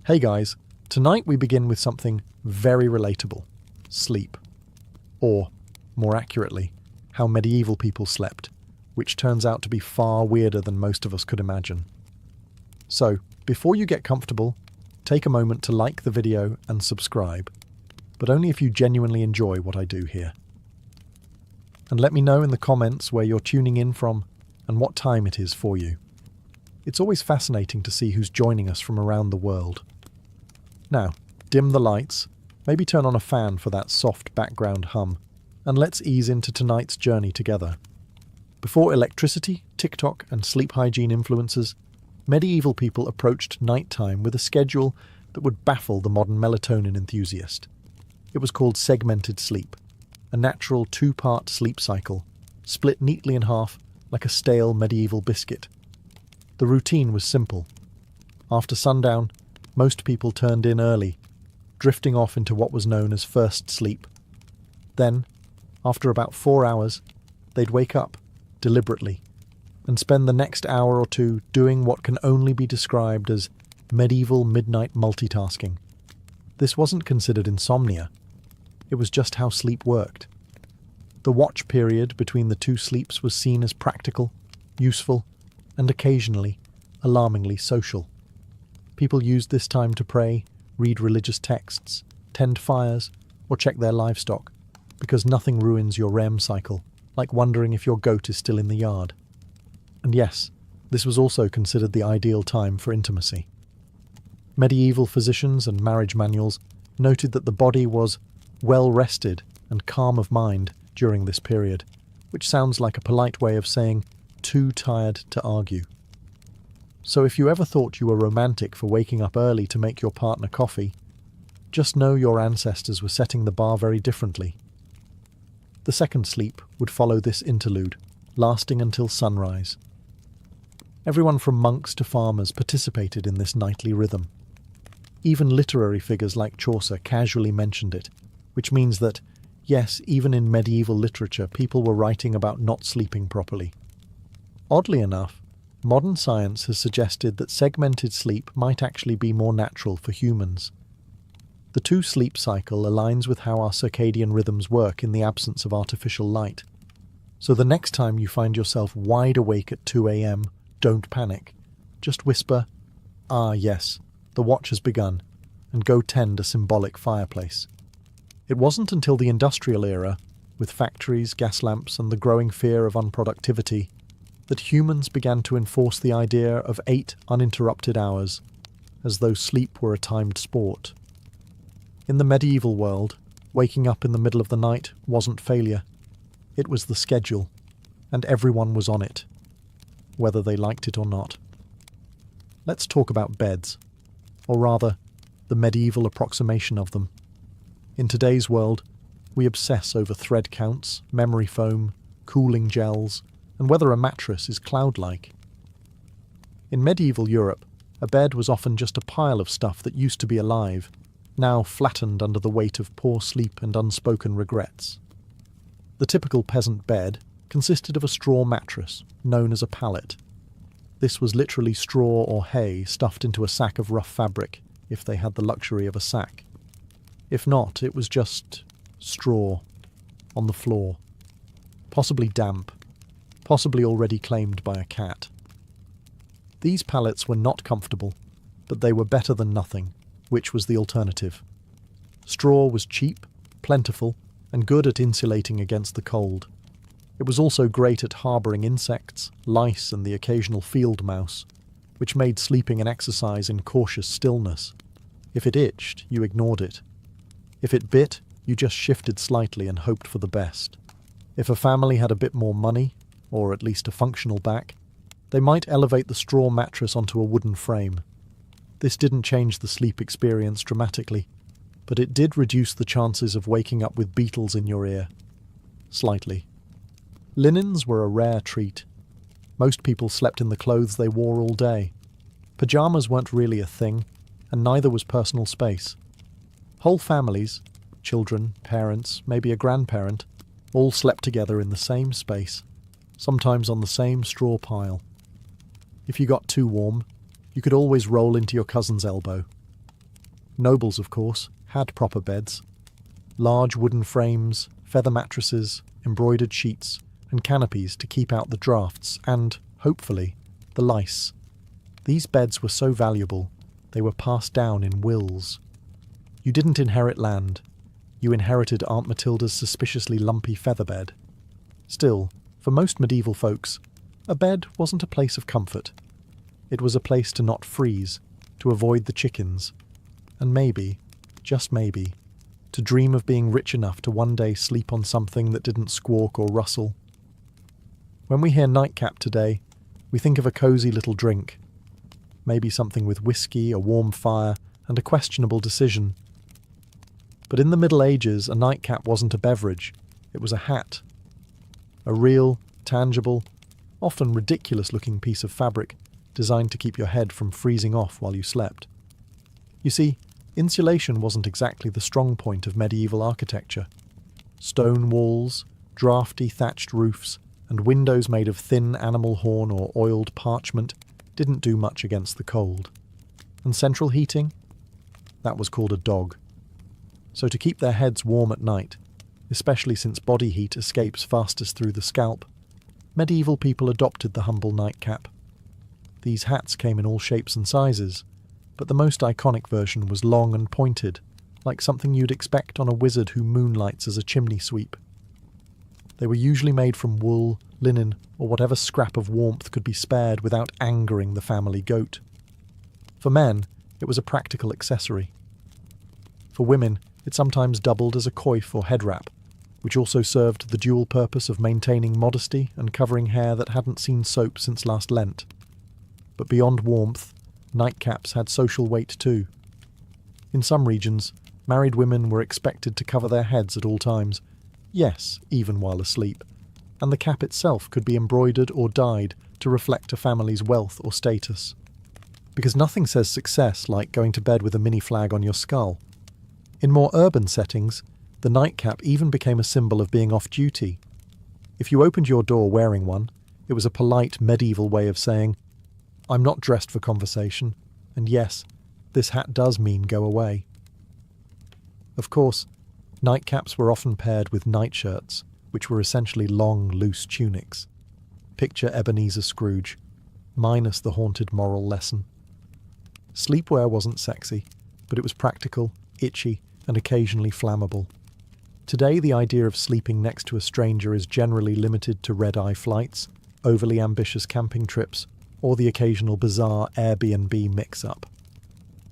Hey guys, tonight we begin with something very relatable: sleep. Or, more accurately, how medieval people slept, which turns out to be far weirder than most of us could imagine. So, before you get comfortable, take a moment to like the video and subscribe, but only if you genuinely enjoy what I do here. And let me know in the comments where you're tuning in from and what time it is for you. It's always fascinating to see who's joining us from around the world. Now, dim the lights, maybe turn on a fan for that soft background hum, and let's ease into tonight's journey together. Before electricity, TikTok, and sleep hygiene influences, medieval people approached nighttime with a schedule that would baffle the modern melatonin enthusiast. It was called segmented sleep, a natural two-part sleep cycle, split neatly in half like a stale medieval biscuit. The routine was simple. After sundown, most people turned in early, drifting off into what was known as first sleep. Then, after about 4 hours, they'd wake up, deliberately, and spend the next hour or two doing what can only be described as medieval midnight multitasking. This wasn't considered insomnia. It was just how sleep worked. The watch period between the two sleeps was seen as practical, useful, and occasionally, alarmingly social. People used this time to pray, read religious texts, tend fires, or check their livestock, because nothing ruins your REM cycle, like wondering if your goat is still in the yard. And yes, this was also considered the ideal time for intimacy. Medieval physicians and marriage manuals noted that the body was well rested and calm of mind during this period, which sounds like a polite way of saying too tired to argue. So if you ever thought you were romantic for waking up early to make your partner coffee, just know your ancestors were setting the bar very differently. The second sleep would follow this interlude, lasting until sunrise. Everyone from monks to farmers participated in this nightly rhythm. Even literary figures like Chaucer casually mentioned it, which means that, yes, even in medieval literature, people were writing about not sleeping properly. Oddly enough, modern science has suggested that segmented sleep might actually be more natural for humans. The two-sleep cycle aligns with how our circadian rhythms work in the absence of artificial light. So the next time you find yourself wide awake at 2 a.m., don't panic. Just whisper, "Ah, yes, the watch has begun," and go tend a symbolic fireplace. It wasn't until the industrial era, with factories, gas lamps, and the growing fear of unproductivity, that humans began to enforce the idea of 8 uninterrupted hours, as though sleep were a timed sport. In the medieval world, waking up in the middle of the night wasn't failure. It was the schedule, and everyone was on it, whether they liked it or not. Let's talk about beds, or rather, the medieval approximation of them. In today's world, we obsess over thread counts, memory foam, cooling gels, and whether a mattress is cloud-like. In medieval Europe, a bed was often just a pile of stuff that used to be alive, now flattened under the weight of poor sleep and unspoken regrets. The typical peasant bed consisted of a straw mattress, known as a pallet. This was literally straw or hay stuffed into a sack of rough fabric, if they had the luxury of a sack. If not, it was just straw on the floor, possibly damp, possibly already claimed by a cat. These pallets were not comfortable, but they were better than nothing, which was the alternative. Straw was cheap, plentiful, and good at insulating against the cold. It was also great at harbouring insects, lice, and the occasional field mouse, which made sleeping an exercise in cautious stillness. If it itched, you ignored it. If it bit, you just shifted slightly and hoped for the best. If a family had a bit more money, or at least a functional back, they might elevate the straw mattress onto a wooden frame. This didn't change the sleep experience dramatically, but it did reduce the chances of waking up with beetles in your ear. Slightly. Linens were a rare treat. Most people slept in the clothes they wore all day. Pyjamas weren't really a thing, and neither was personal space. Whole families, children, parents, maybe a grandparent, all slept together in the same space, sometimes on the same straw pile. If you got too warm, you could always roll into your cousin's elbow. Nobles, of course, had proper beds. Large wooden frames, feather mattresses, embroidered sheets, and canopies to keep out the drafts and, hopefully, the lice. These beds were so valuable, they were passed down in wills. You didn't inherit land. You inherited Aunt Matilda's suspiciously lumpy feather bed. Still, for most medieval folks, a bed wasn't a place of comfort. It was a place to not freeze, to avoid the chickens, and maybe, just maybe, to dream of being rich enough to one day sleep on something that didn't squawk or rustle. When we hear nightcap today, we think of a cosy little drink. Maybe something with whiskey, a warm fire, and a questionable decision. But in the Middle Ages, a nightcap wasn't a beverage, it was a hat. A real, tangible, often ridiculous-looking piece of fabric designed to keep your head from freezing off while you slept. You see, insulation wasn't exactly the strong point of medieval architecture. Stone walls, draughty thatched roofs, and windows made of thin animal horn or oiled parchment didn't do much against the cold. And central heating? That was called a dog. So to keep their heads warm at night, especially since body heat escapes fastest through the scalp, medieval people adopted the humble nightcap. These hats came in all shapes and sizes, but the most iconic version was long and pointed, like something you'd expect on a wizard who moonlights as a chimney sweep. They were usually made from wool, linen, or whatever scrap of warmth could be spared without angering the family goat. For men, it was a practical accessory. For women, it sometimes doubled as a coif or head wrap, which also served the dual purpose of maintaining modesty and covering hair that hadn't seen soap since last Lent. But beyond warmth, nightcaps had social weight too. In some regions, married women were expected to cover their heads at all times, yes, even while asleep, and the cap itself could be embroidered or dyed to reflect a family's wealth or status. Because nothing says success like going to bed with a mini flag on your skull. In more urban settings, the nightcap even became a symbol of being off-duty. If you opened your door wearing one, it was a polite medieval way of saying, "I'm not dressed for conversation, and yes, this hat does mean go away." Of course, nightcaps were often paired with nightshirts, which were essentially long, loose tunics. Picture Ebenezer Scrooge, minus the haunted moral lesson. Sleepwear wasn't sexy, but it was practical, itchy, and occasionally flammable. Today, the idea of sleeping next to a stranger is generally limited to red-eye flights, overly ambitious camping trips, or the occasional bizarre Airbnb mix-up.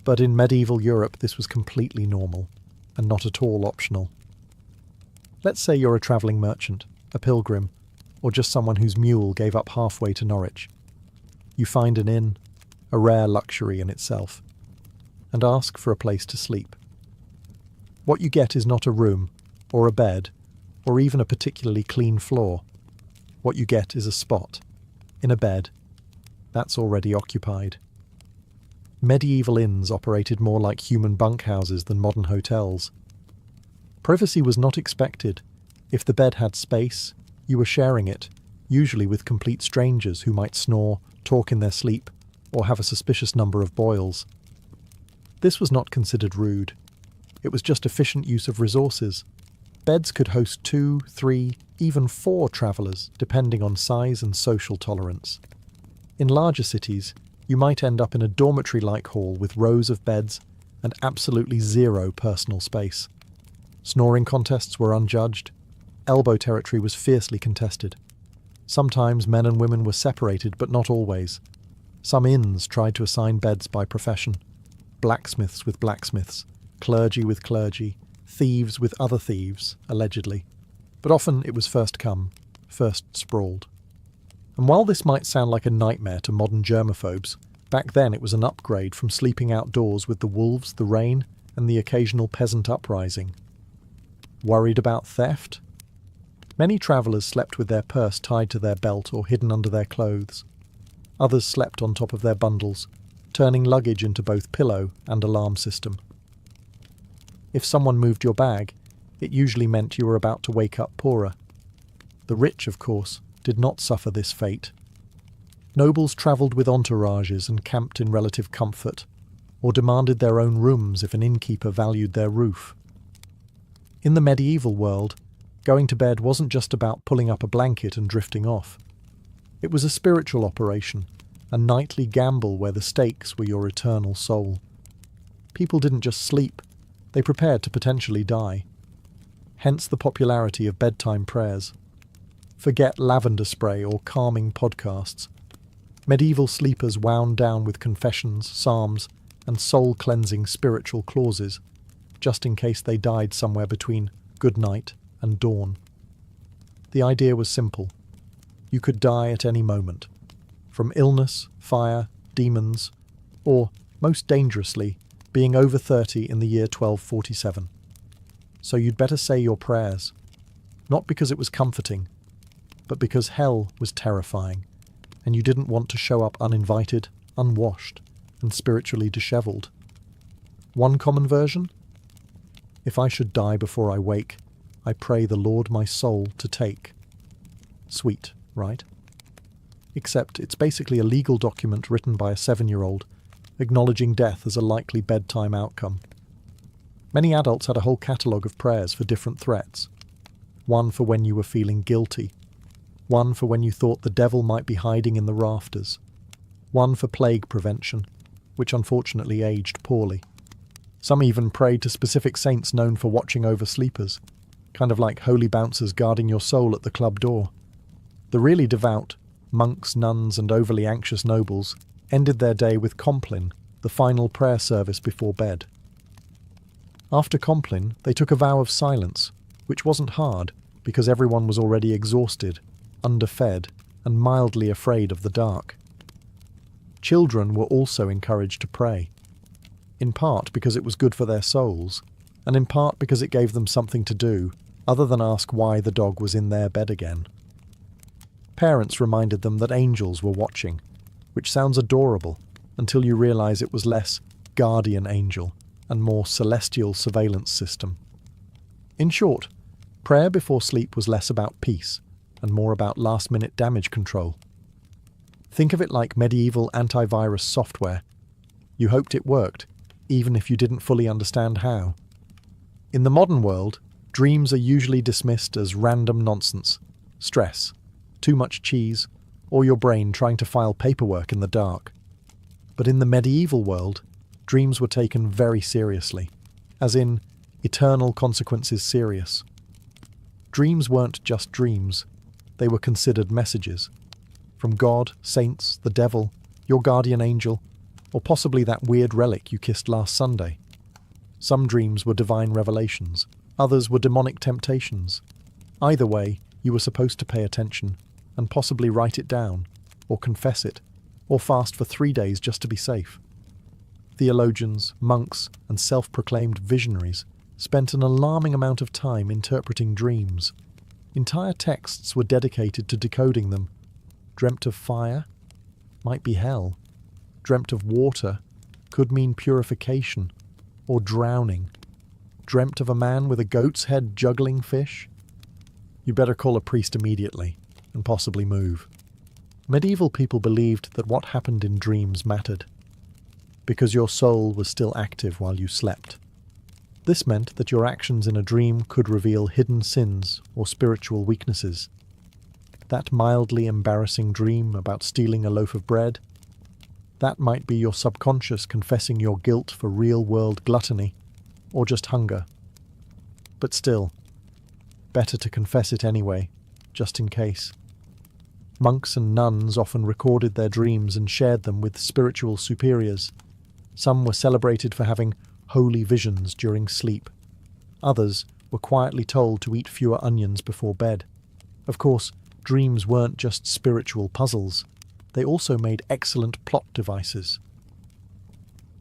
But in medieval Europe, this was completely normal, and not at all optional. Let's say you're a travelling merchant, a pilgrim, or just someone whose mule gave up halfway to Norwich. You find an inn, a rare luxury in itself, and ask for a place to sleep. What you get is not a room, or a bed, or even a particularly clean floor. What you get is a spot, in a bed, that's already occupied. Medieval inns operated more like human bunkhouses than modern hotels. Privacy was not expected. If the bed had space, you were sharing it, usually with complete strangers who might snore, talk in their sleep, or have a suspicious number of boils. This was not considered rude. It was just efficient use of resources. Beds could host 2, 3, even 4 travellers, depending on size and social tolerance. In larger cities, you might end up in a dormitory-like hall with rows of beds and absolutely zero personal space. Snoring contests were unjudged. Elbow territory was fiercely contested. Sometimes men and women were separated, but not always. Some inns tried to assign beds by profession. Blacksmiths with blacksmiths, clergy with clergy, thieves with other thieves, allegedly. But often it was first come, first sprawled. And while this might sound like a nightmare to modern germaphobes, back then it was an upgrade from sleeping outdoors with the wolves, the rain, and the occasional peasant uprising. Worried about theft? Many travellers slept with their purse tied to their belt or hidden under their clothes. Others slept on top of their bundles, turning luggage into both pillow and alarm system. If someone moved your bag, it usually meant you were about to wake up poorer. The rich, of course, did not suffer this fate. Nobles travelled with entourages and camped in relative comfort. or demanded their own rooms if an innkeeper valued their roof. In the medieval world, going to bed wasn't just about pulling up a blanket and drifting off. It was a spiritual operation, a nightly gamble where the stakes were your eternal soul. People didn't just sleep, they prepared to potentially die. Hence the popularity of bedtime prayers. Forget lavender spray or calming podcasts. Medieval sleepers wound down with confessions, psalms, and soul-cleansing spiritual clauses, just in case they died somewhere between good night and dawn. The idea was simple. You could die at any moment, from illness, fire, demons, or, most dangerously, being over 30 in the year 1247. So you'd better say your prayers, not because it was comforting, but because hell was terrifying, and you didn't want to show up uninvited, unwashed, and spiritually dishevelled. One common version? If I should die before I wake, I pray the Lord my soul to take. Sweet, right? Except it's basically a legal document written by a 7-year-old, acknowledging death as a likely bedtime outcome. Many adults had a whole catalogue of prayers for different threats. One for when you were feeling guilty. One for when you thought the devil might be hiding in the rafters. One for plague prevention, which unfortunately aged poorly. Some even prayed to specific saints known for watching over sleepers, kind of like holy bouncers guarding your soul at the club door. The really devout, monks, nuns, and overly anxious nobles ended their day with Compline, the final prayer service before bed. After Compline, they took a vow of silence, which wasn't hard because everyone was already exhausted, underfed, and mildly afraid of the dark. Children were also encouraged to pray, in part because it was good for their souls, and in part because it gave them something to do other than ask why the dog was in their bed again. Parents reminded them that angels were watching, which sounds adorable until you realize it was less guardian angel and more celestial surveillance system. In short, prayer before sleep was less about peace and more about last-minute damage control. Think of it like medieval antivirus software. You hoped it worked, even if you didn't fully understand how. In the modern world, dreams are usually dismissed as random nonsense, stress, too much cheese, or your brain trying to file paperwork in the dark. But in the medieval world, dreams were taken very seriously, as in eternal consequences serious. Dreams weren't just dreams, they were considered messages. From God, saints, the devil, your guardian angel, or possibly that weird relic you kissed last Sunday. Some dreams were divine revelations, others were demonic temptations. Either way, you were supposed to pay attention, and possibly write it down, or confess it, or fast for 3 days just to be safe. Theologians, monks, and self-proclaimed visionaries spent an alarming amount of time interpreting dreams. Entire texts were dedicated to decoding them. Dreamt of fire? Might be hell. Dreamt of water? Could mean purification, or drowning. Dreamt of a man with a goat's head juggling fish? You better call a priest immediately, and possibly move. Medieval people believed that what happened in dreams mattered, because your soul was still active while you slept. This meant that your actions in a dream could reveal hidden sins or spiritual weaknesses. That mildly embarrassing dream about stealing a loaf of bread, that might be your subconscious confessing your guilt for real-world gluttony, or just hunger. But still, better to confess it anyway, just in case. Monks and nuns often recorded their dreams and shared them with spiritual superiors. Some were celebrated for having holy visions during sleep. Others were quietly told to eat fewer onions before bed. Of course, dreams weren't just spiritual puzzles. They also made excellent plot devices.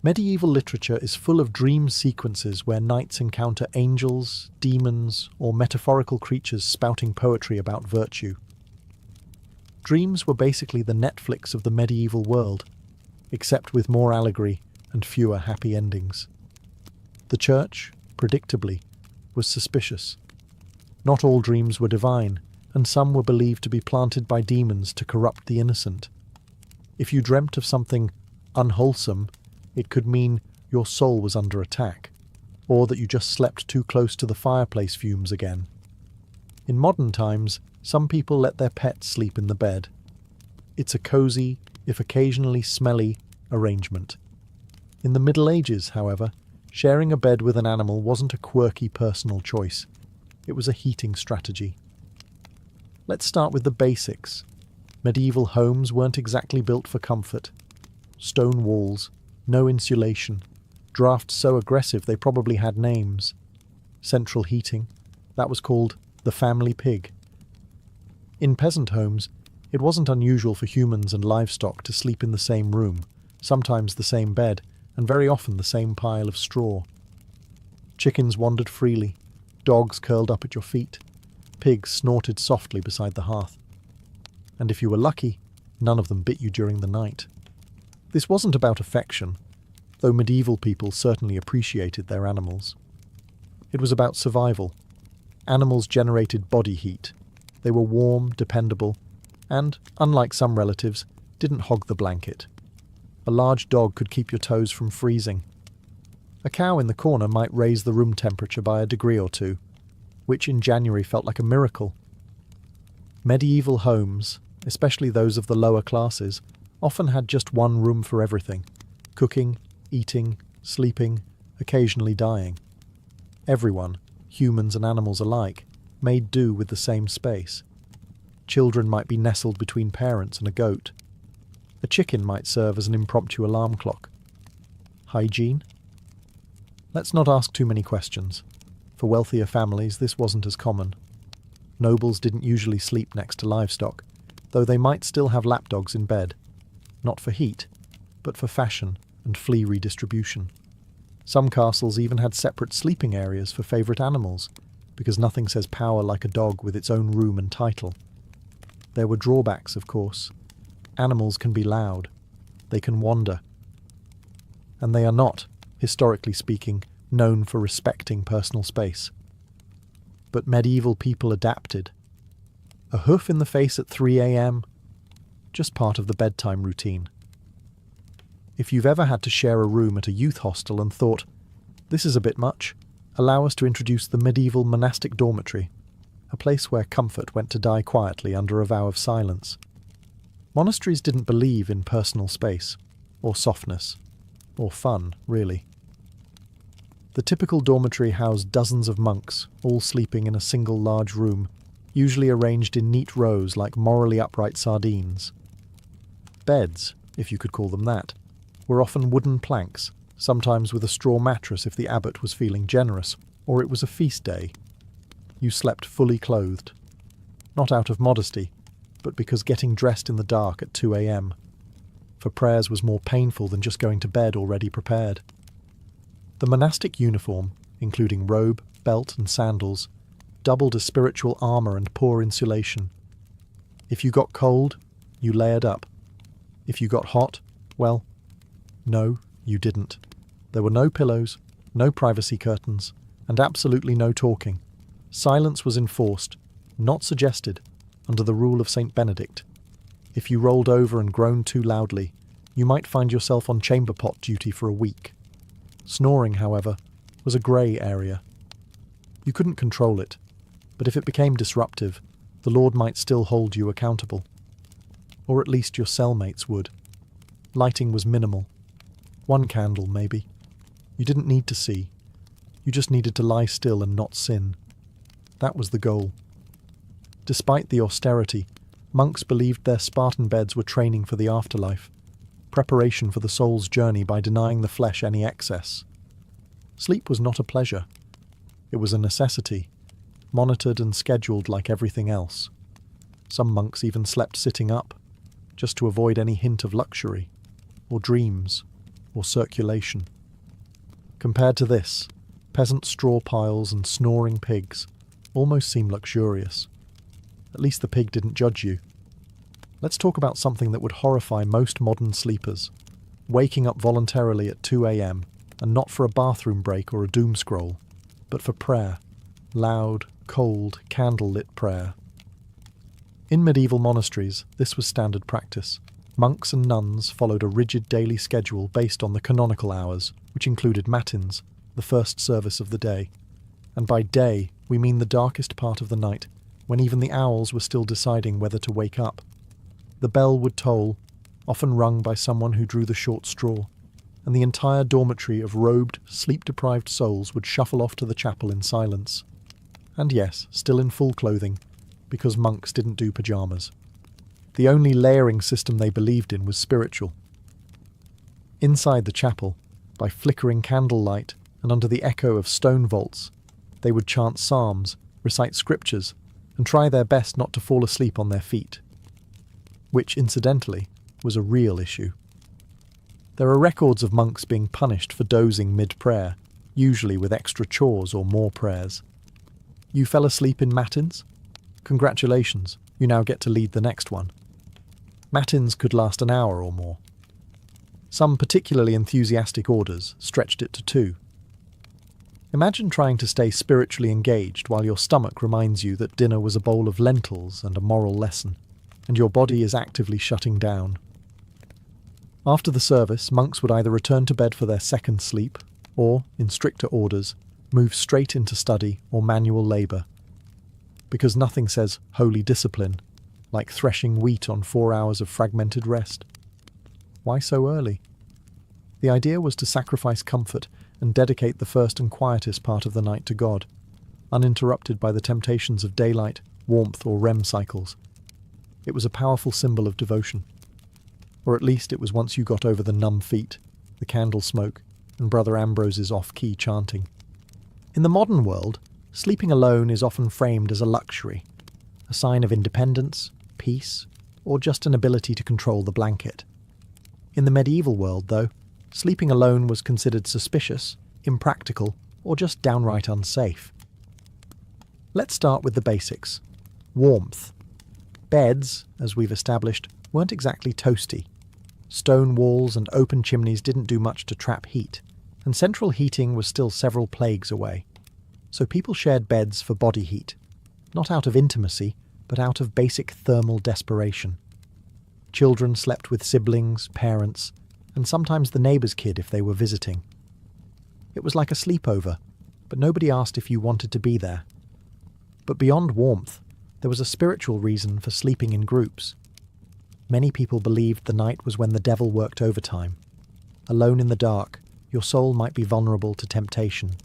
Medieval literature is full of dream sequences where knights encounter angels, demons, or metaphorical creatures spouting poetry about virtue. Dreams were basically the Netflix of the medieval world, except with more allegory and fewer happy endings. The church, predictably, was suspicious. Not all dreams were divine, and some were believed to be planted by demons to corrupt the innocent. If you dreamt of something unwholesome, It could mean your soul was under attack, or that you just slept too close to the fireplace fumes again. In modern times, some people let their pets sleep in the bed. It's a cozy, if occasionally smelly, arrangement. In the Middle Ages, however, sharing a bed with an animal wasn't a quirky personal choice. It was a heating strategy. Let's start with the basics. Medieval homes weren't exactly built for comfort. Stone walls, no insulation, drafts so aggressive they probably had names. Central heating, that was called the family pig. In peasant homes, it wasn't unusual for humans and livestock to sleep in the same room, sometimes the same bed, and very often the same pile of straw. Chickens wandered freely, dogs curled up at your feet, pigs snorted softly beside the hearth. And if you were lucky, none of them bit you during the night. This wasn't about affection, though medieval people certainly appreciated their animals. It was about survival. Animals generated body heat. They were warm, dependable, and, unlike some relatives, didn't hog the blanket. A large dog could keep your toes from freezing. A cow in the corner might raise the room temperature by a degree or two, which in January felt like a miracle. Medieval homes, especially those of the lower classes, often had just one room for everything: cooking, eating, sleeping, occasionally dying. Everyone, humans and animals alike, made do with the same space. Children might be nestled between parents and a goat. A chicken might serve as an impromptu alarm clock. Hygiene? Let's not ask too many questions. For wealthier families, this wasn't as common. Nobles didn't usually sleep next to livestock, though they might still have lapdogs in bed. Not for heat, but for fashion and flea redistribution. Some castles even had separate sleeping areas for favourite animals, because nothing says power like a dog with its own room and title. There were drawbacks, of course. Animals can be loud. They can wander. And they are not, historically speaking, known for respecting personal space. But medieval people adapted. A hoof in the face at 3 a.m? Just part of the bedtime routine. If you've ever had to share a room at a youth hostel and thought, this is a bit much, allow us to introduce the medieval monastic dormitory, a place where comfort went to die quietly under a vow of silence. Monasteries didn't believe in personal space, or softness, or fun, really. The typical dormitory housed dozens of monks, all sleeping in a single large room, usually arranged in neat rows like morally upright sardines. Beds, if you could call them that, were often wooden planks, sometimes with a straw mattress if the abbot was feeling generous, or it was a feast day. You slept fully clothed. Not out of modesty, but because getting dressed in the dark at 2 a.m. for prayers was more painful than just going to bed already prepared. The monastic uniform, including robe, belt and sandals, doubled as spiritual armour and poor insulation. If you got cold, you layered up. If you got hot, well, no, you didn't. There were no pillows, no privacy curtains, and absolutely no talking. Silence was enforced, not suggested, under the rule of St. Benedict. If you rolled over and groaned too loudly, you might find yourself on chamber pot duty for a week. Snoring, however, was a grey area. You couldn't control it, but if it became disruptive, the Lord might still hold you accountable. Or at least your cellmates would. Lighting was minimal. 1 candle, maybe. You didn't need to see. You just needed to lie still and not sin. That was the goal. Despite the austerity, monks believed their Spartan beds were training for the afterlife, preparation for the soul's journey by denying the flesh any excess. Sleep was not a pleasure. It was a necessity, monitored and scheduled like everything else. Some monks even slept sitting up, just to avoid any hint of luxury, or dreams, or circulation. Compared to this, peasant straw piles and snoring pigs almost seem luxurious. At least the pig didn't judge you. Let's talk about something that would horrify most modern sleepers. Waking up voluntarily at 2 a.m, and not for a bathroom break or a doom scroll, but for prayer. Loud, cold, candle-lit prayer. In medieval monasteries, this was standard practice. Monks and nuns followed a rigid daily schedule based on the canonical hours, which included matins, the first service of the day. And by day, we mean the darkest part of the night, when even the owls were still deciding whether to wake up. The bell would toll, often rung by someone who drew the short straw, and the entire dormitory of robed, sleep-deprived souls would shuffle off to the chapel in silence. And yes, still in full clothing, because monks didn't do pyjamas. The only layering system they believed in was spiritual. Inside the chapel, by flickering candlelight and under the echo of stone vaults, they would chant psalms, recite scriptures, and try their best not to fall asleep on their feet. Which, incidentally, was a real issue. There are records of monks being punished for dozing mid-prayer, usually with extra chores or more prayers. You fell asleep in matins? Congratulations, you now get to lead the next one. Matins could last an hour or more. Some particularly enthusiastic orders stretched it to 2. Imagine trying to stay spiritually engaged while your stomach reminds you that dinner was a bowl of lentils and a moral lesson, and your body is actively shutting down. After the service, monks would either return to bed for their second sleep, or, in stricter orders, move straight into study or manual labour. Because nothing says holy discipline like threshing wheat on 4 hours of fragmented rest. Why so early? The idea was to sacrifice comfort and dedicate the first and quietest part of the night to God, uninterrupted by the temptations of daylight, warmth, or REM cycles. It was a powerful symbol of devotion. Or at least it was once you got over the numb feet, the candle smoke, and Brother Ambrose's off-key chanting. In the modern world, sleeping alone is often framed as a luxury, a sign of independence, peace, or just an ability to control the blanket. In the medieval world, though, sleeping alone was considered suspicious, impractical, or just downright unsafe. Let's start with the basics. Warmth. Beds, as we've established, weren't exactly toasty. Stone walls and open chimneys didn't do much to trap heat, and central heating was still several plagues away. So people shared beds for body heat, not out of intimacy, but out of basic thermal desperation. Children slept with siblings, parents, and sometimes the neighbour's kid if they were visiting. It was like a sleepover, but nobody asked if you wanted to be there. But beyond warmth, there was a spiritual reason for sleeping in groups. Many people believed the night was when the devil worked overtime. Alone in the dark, your soul might be vulnerable to temptation,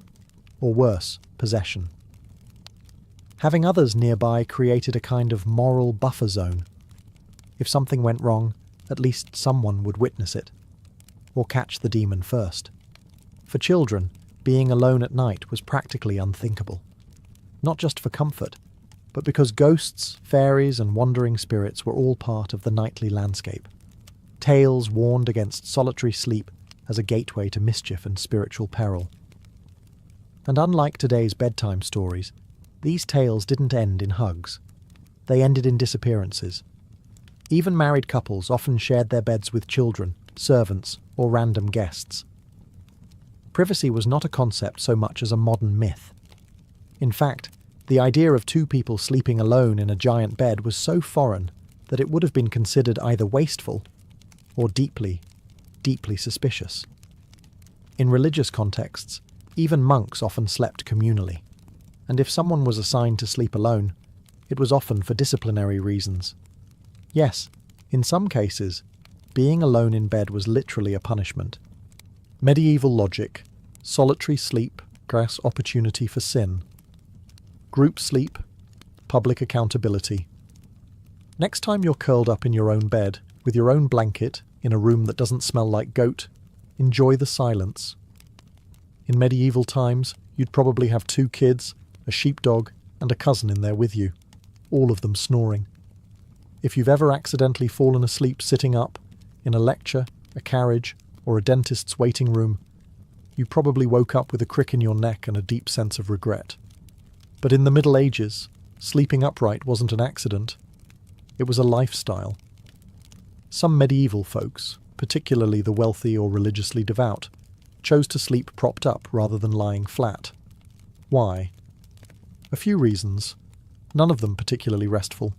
or worse, possession. Having others nearby created a kind of moral buffer zone. If something went wrong, at least someone would witness it, or catch the demon first. For children, being alone at night was practically unthinkable. Not just for comfort, but because ghosts, fairies, and wandering spirits were all part of the nightly landscape. Tales warned against solitary sleep as a gateway to mischief and spiritual peril. And unlike today's bedtime stories, these tales didn't end in hugs. They ended in disappearances. Even married couples often shared their beds with children, servants, or random guests. Privacy was not a concept so much as a modern myth. In fact, the idea of 2 people sleeping alone in a giant bed was so foreign that it would have been considered either wasteful or deeply, deeply suspicious. In religious contexts, even monks often slept communally, and if someone was assigned to sleep alone, it was often for disciplinary reasons. Yes, in some cases, being alone in bed was literally a punishment. Medieval logic, solitary sleep, grass opportunity for sin. Group sleep, public accountability. Next time you're curled up in your own bed, with your own blanket, in a room that doesn't smell like goat, enjoy the silence. In medieval times, you'd probably have 2 kids, a sheepdog, and a cousin in there with you, all of them snoring. If you've ever accidentally fallen asleep sitting up, in a lecture, a carriage, or a dentist's waiting room, you probably woke up with a crick in your neck and a deep sense of regret. But in the Middle Ages, sleeping upright wasn't an accident. It was a lifestyle. Some medieval folks, particularly the wealthy or religiously devout, chose to sleep propped up rather than lying flat. Why? A few reasons, none of them particularly restful.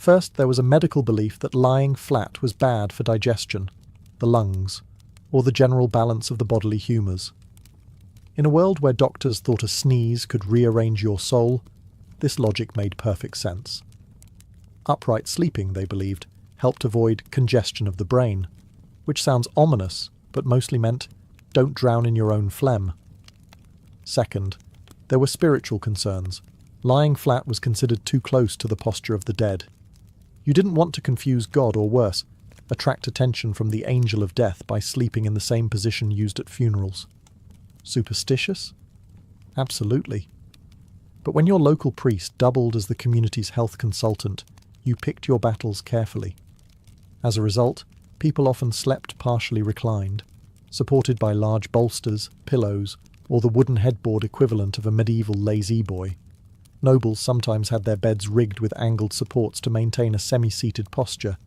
First, there was a medical belief that lying flat was bad for digestion, the lungs, or the general balance of the bodily humours. In a world where doctors thought a sneeze could rearrange your soul, this logic made perfect sense. Upright sleeping, they believed, helped avoid congestion of the brain, which sounds ominous, but mostly meant don't drown in your own phlegm. Second, there were spiritual concerns. Lying flat was considered too close to the posture of the dead. You didn't want to confuse God, or worse, attract attention from the angel of death by sleeping in the same position used at funerals. Superstitious? Absolutely. But when your local priest doubled as the community's health consultant, you picked your battles carefully. As a result, people often slept partially reclined, supported by large bolsters, pillows, or the wooden headboard equivalent of a medieval lazy-boy. Nobles sometimes had their beds rigged with angled supports to maintain a semi-seated posture,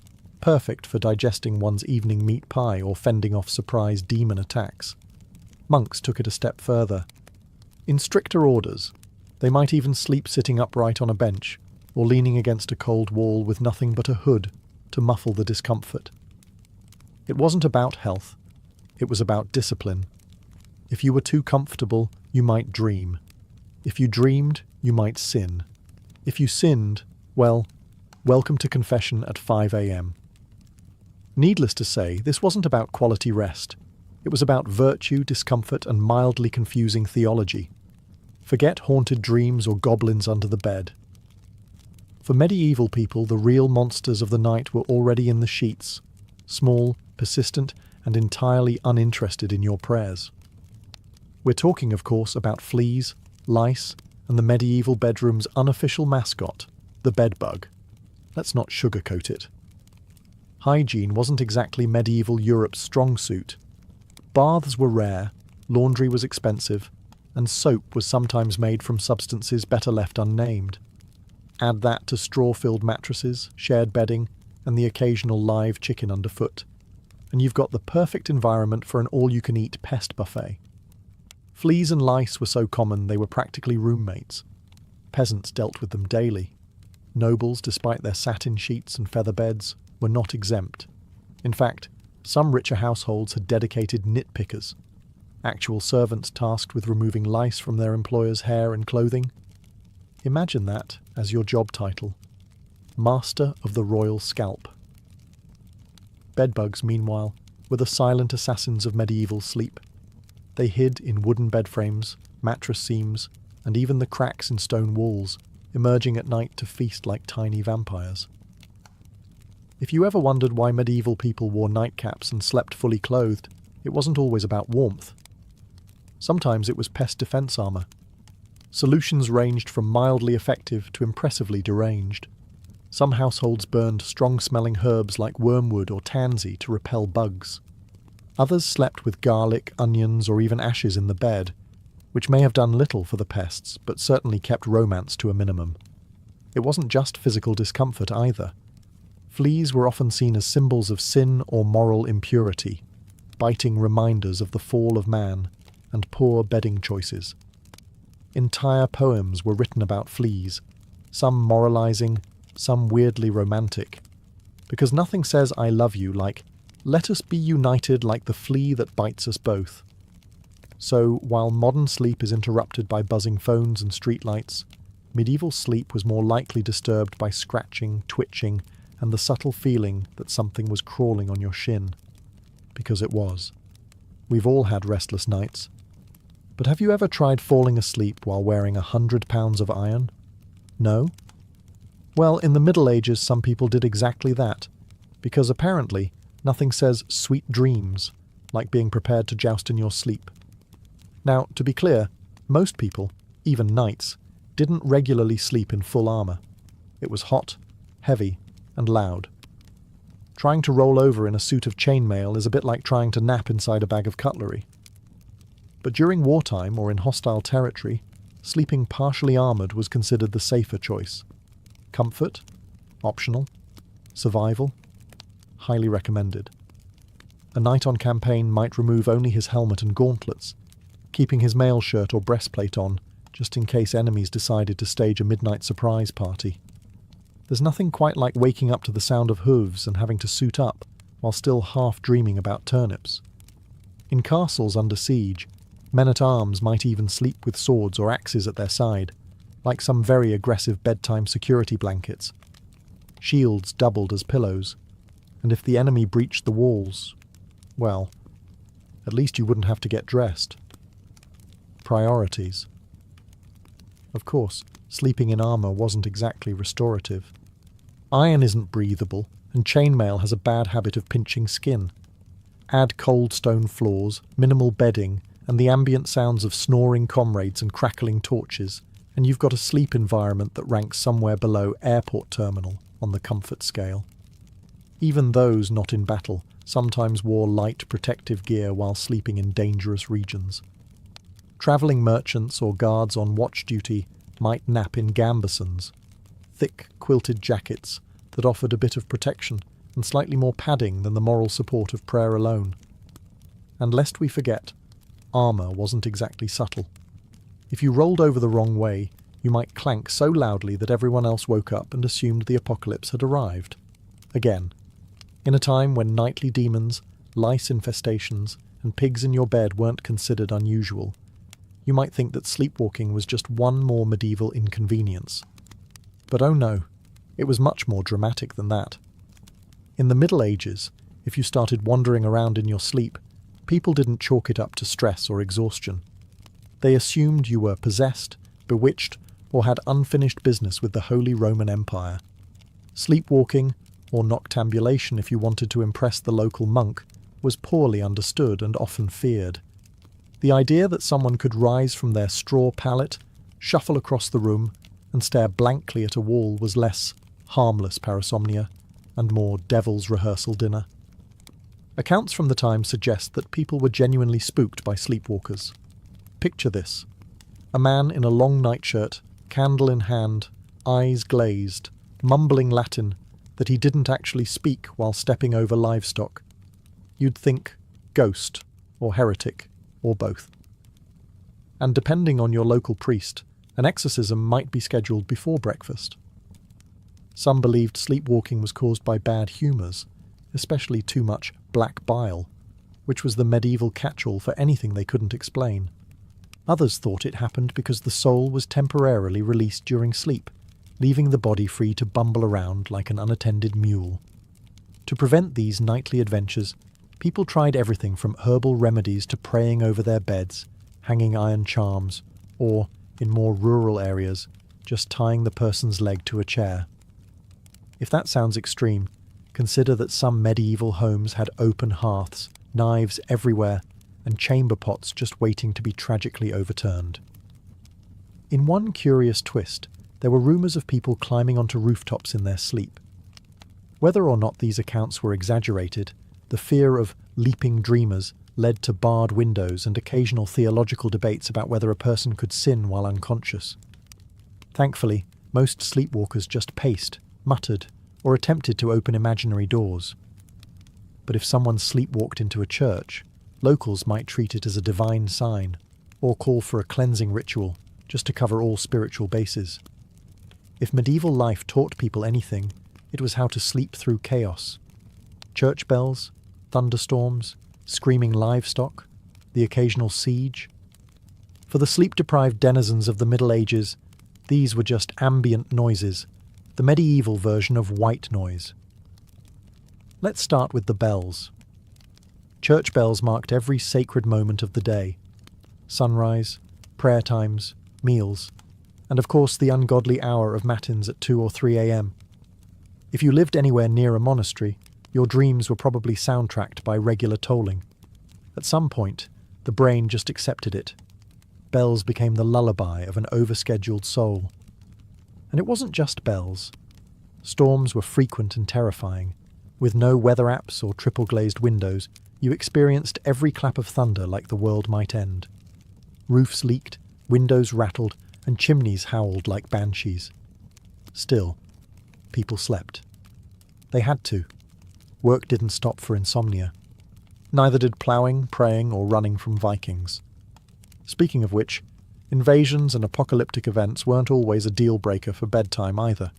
perfect for digesting one's evening meat pie or fending off surprise demon attacks. Monks took it a step further. In stricter orders, they might even sleep sitting upright on a bench, or leaning against a cold wall with nothing but a hood to muffle the discomfort. It wasn't about health, it was about discipline. If you were too comfortable, you might dream. If you dreamed, you might sin. If you sinned, well, welcome to confession at 5 a.m. Needless to say, this wasn't about quality rest. It was about virtue, discomfort, and mildly confusing theology. Forget haunted dreams or goblins under the bed. For medieval people, the real monsters of the night were already in the sheets, small, persistent, and entirely uninterested in your prayers. We're talking, of course, about fleas, lice, and the medieval bedroom's unofficial mascot, the bedbug. Let's not sugarcoat it. Hygiene wasn't exactly medieval Europe's strong suit. Baths were rare, laundry was expensive, and soap was sometimes made from substances better left unnamed. Add that to straw-filled mattresses, shared bedding, and the occasional live chicken underfoot, and you've got the perfect environment for an all-you-can-eat pest buffet. Fleas and lice were so common they were practically roommates. Peasants dealt with them daily. Nobles, despite their satin sheets and feather beds, were not exempt. In fact, some richer households had dedicated nitpickers, actual servants tasked with removing lice from their employers' hair and clothing. Imagine that as your job title. Master of the Royal Scalp. Bedbugs, meanwhile, were the silent assassins of medieval sleep. They hid in wooden bed frames, mattress seams, and even the cracks in stone walls, emerging at night to feast like tiny vampires. If you ever wondered why medieval people wore nightcaps and slept fully clothed, it wasn't always about warmth. Sometimes it was pest defense armor. Solutions ranged from mildly effective to impressively deranged. Some households burned strong-smelling herbs like wormwood or tansy to repel bugs. Others slept with garlic, onions, or even ashes in the bed, which may have done little for the pests, but certainly kept romance to a minimum. It wasn't just physical discomfort either. Fleas were often seen as symbols of sin or moral impurity, biting reminders of the fall of man and poor bedding choices. Entire poems were written about fleas, some moralizing, some weirdly romantic, because nothing says I love you like, let us be united like the flea that bites us both. So, while modern sleep is interrupted by buzzing phones and streetlights, medieval sleep was more likely disturbed by scratching, twitching, and the subtle feeling that something was crawling on your shin. Because it was. We've all had restless nights. But have you ever tried falling asleep while wearing 100 pounds of iron? No? Well, in the Middle Ages some people did exactly that, because apparently nothing says sweet dreams like being prepared to joust in your sleep. Now, to be clear, most people, even knights, didn't regularly sleep in full armour. It was hot, heavy, and loud. Trying to roll over in a suit of chainmail is a bit like trying to nap inside a bag of cutlery. But during wartime or in hostile territory, sleeping partially armoured was considered the safer choice. Comfort? Optional. Survival? Highly recommended. A knight on campaign might remove only his helmet and gauntlets, keeping his mail shirt or breastplate on, just in case enemies decided to stage a midnight surprise party. There's nothing quite like waking up to the sound of hooves and having to suit up while still half dreaming about turnips. In castles under siege, men-at-arms might even sleep with swords or axes at their side, like some very aggressive bedtime security blankets. Shields doubled as pillows, and if the enemy breached the walls, well, at least you wouldn't have to get dressed. Priorities. Of course, sleeping in armour wasn't exactly restorative. Iron isn't breathable, and chainmail has a bad habit of pinching skin. Add cold stone floors, minimal bedding, and the ambient sounds of snoring comrades and crackling torches, and you've got a sleep environment that ranks somewhere below airport terminal on the comfort scale. Even those not in battle sometimes wore light protective gear while sleeping in dangerous regions. Travelling merchants or guards on watch duty might nap in gambesons, thick quilted jackets that offered a bit of protection and slightly more padding than the moral support of prayer alone. And lest we forget, armour wasn't exactly subtle. If you rolled over the wrong way, you might clank so loudly that everyone else woke up and assumed the apocalypse had arrived. Again, in a time when nightly demons, lice infestations, and pigs in your bed weren't considered unusual, you might think that sleepwalking was just one more medieval inconvenience. But oh no, it was much more dramatic than that. In the Middle Ages, if you started wandering around in your sleep, people didn't chalk it up to stress or exhaustion. They assumed you were possessed, bewitched, or had unfinished business with the Holy Roman Empire. Sleepwalking, or noctambulation if you wanted to impress the local monk, was poorly understood and often feared. The idea that someone could rise from their straw pallet, shuffle across the room, and stare blankly at a wall was less harmless parasomnia and more devil's rehearsal dinner. Accounts from the time suggest that people were genuinely spooked by sleepwalkers. Picture this: a man in a long nightshirt, candle in hand, eyes glazed, mumbling Latin that he didn't actually speak while stepping over livestock. You'd think ghost, or heretic, or both. And depending on your local priest, an exorcism might be scheduled before breakfast. Some believed sleepwalking was caused by bad humours, especially too much black bile, which was the medieval catch-all for anything they couldn't explain. Others thought it happened because the soul was temporarily released during sleep, leaving the body free to bumble around like an unattended mule. To prevent these nightly adventures, people tried everything from herbal remedies to praying over their beds, hanging iron charms, or, in more rural areas, just tying the person's leg to a chair. If that sounds extreme, consider that some medieval homes had open hearths, knives everywhere, and chamber pots just waiting to be tragically overturned. In one curious twist, there were rumours of people climbing onto rooftops in their sleep. Whether or not these accounts were exaggerated, the fear of leaping dreamers led to barred windows and occasional theological debates about whether a person could sin while unconscious. Thankfully, most sleepwalkers just paced, muttered, or attempted to open imaginary doors. But if someone sleepwalked into a church, locals might treat it as a divine sign, or call for a cleansing ritual, just to cover all spiritual bases. If medieval life taught people anything, it was how to sleep through chaos. Church bells, thunderstorms, screaming livestock, the occasional siege. For the sleep-deprived denizens of the Middle Ages, these were just ambient noises, the medieval version of white noise. Let's start with the bells. Church bells marked every sacred moment of the day: sunrise, prayer times, meals, and of course the ungodly hour of matins at 2 or 3 a.m. If you lived anywhere near a monastery, your dreams were probably soundtracked by regular tolling. At some point, the brain just accepted it. Bells became the lullaby of an overscheduled soul. And it wasn't just bells. Storms were frequent and terrifying. With no weather apps or triple-glazed windows, you experienced every clap of thunder like the world might end. Roofs leaked, windows rattled, and chimneys howled like banshees. Still, people slept. They had to. Work didn't stop for insomnia. Neither did ploughing, praying, or running from Vikings. Speaking of which, invasions and apocalyptic events weren't always a deal-breaker for bedtime either.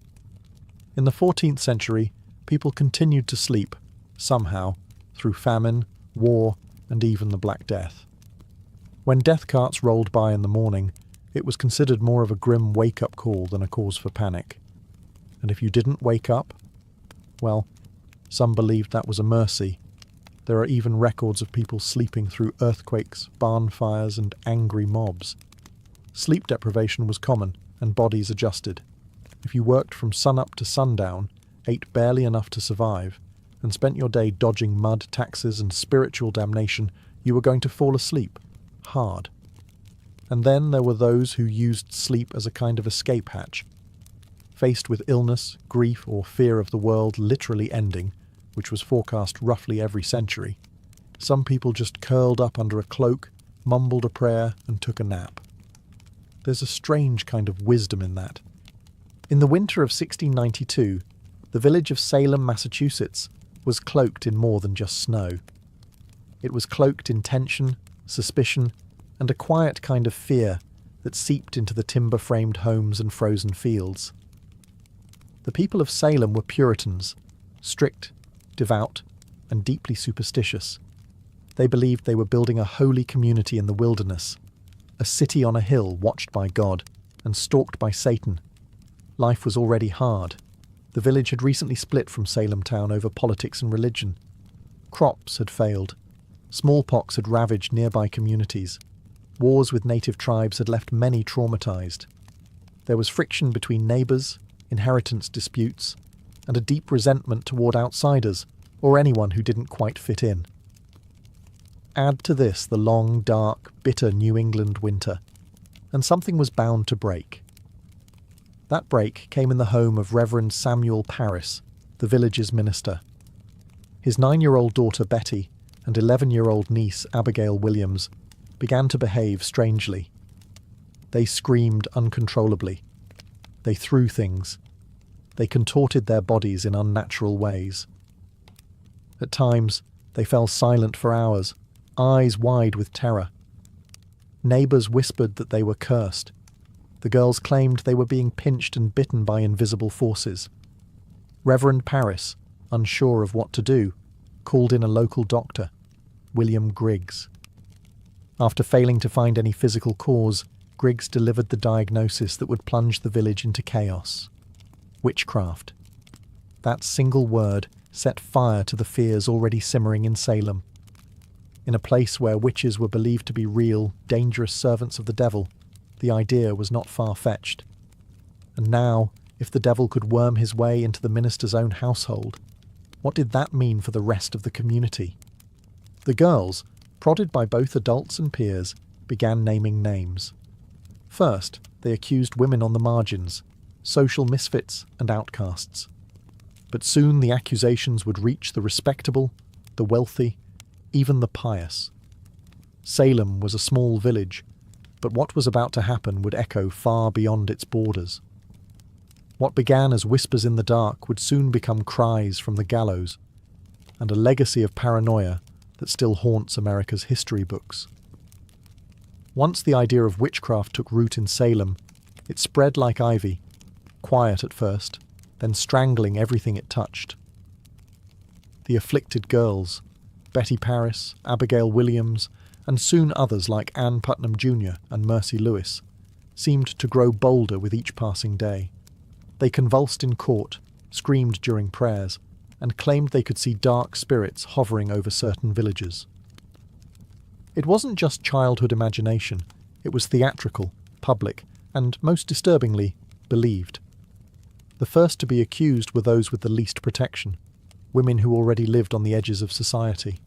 In the 14th century, people continued to sleep, somehow, through famine, war, and even the Black Death. When death carts rolled by in the morning, it was considered more of a grim wake-up call than a cause for panic. And if you didn't wake up, well, some believed that was a mercy. There are even records of people sleeping through earthquakes, barn fires, and angry mobs. Sleep deprivation was common, and bodies adjusted. If you worked from sunup to sundown, ate barely enough to survive, and spent your day dodging mud, taxes, and spiritual damnation, you were going to fall asleep. Hard. And then there were those who used sleep as a kind of escape hatch. Faced with illness, grief, or fear of the world literally ending, which was forecast roughly every century, some people just curled up under a cloak, mumbled a prayer, and took a nap. There's a strange kind of wisdom in that. In the winter of 1692, the village of Salem, Massachusetts, was cloaked in more than just snow. It was cloaked in tension, suspicion, and a quiet kind of fear that seeped into the timber-framed homes and frozen fields. The people of Salem were Puritans, strict, devout, and deeply superstitious. They believed they were building a holy community in the wilderness, a city on a hill watched by God and stalked by Satan. Life was already hard. The village had recently split from Salem town over politics and religion. Crops had failed. Smallpox had ravaged nearby communities. Wars with native tribes had left many traumatized. There was friction between neighbors, inheritance disputes, and a deep resentment toward outsiders, or anyone who didn't quite fit in. Add to this the long, dark, bitter New England winter, and something was bound to break. That break came in the home of Reverend Samuel Parris, the village's minister. His 9-year-old daughter Betty and 11-year-old niece Abigail Williams began to behave strangely. They screamed uncontrollably. They threw things. They contorted their bodies in unnatural ways. At times, they fell silent for hours, eyes wide with terror. Neighbours whispered that they were cursed. The girls claimed they were being pinched and bitten by invisible forces. Reverend Parris, unsure of what to do, called in a local doctor, William Griggs. After failing to find any physical cause, Griggs delivered the diagnosis that would plunge the village into chaos. Witchcraft. That single word set fire to the fears already simmering in Salem. In a place where witches were believed to be real, dangerous servants of the devil, the idea was not far-fetched. And now, if the devil could worm his way into the minister's own household, what did that mean for the rest of the community? The girls, prodded by both adults and peers, began naming names. First, they accused women on the margins, social misfits and outcasts. But soon the accusations would reach the respectable, the wealthy, even the pious. Salem was a small village, but what was about to happen would echo far beyond its borders. What began as whispers in the dark would soon become cries from the gallows, and a legacy of paranoia that still haunts America's history books. Once the idea of witchcraft took root in Salem, it spread like ivy, quiet at first, then strangling everything it touched. The afflicted girls, Betty Parris, Abigail Williams, and soon others like Ann Putnam Jr. and Mercy Lewis, seemed to grow bolder with each passing day. They convulsed in court, screamed during prayers, and claimed they could see dark spirits hovering over certain villages. It wasn't just childhood imagination, it was theatrical, public, and, most disturbingly, believed. The first to be accused were those with the least protection, women who already lived on the edges of society.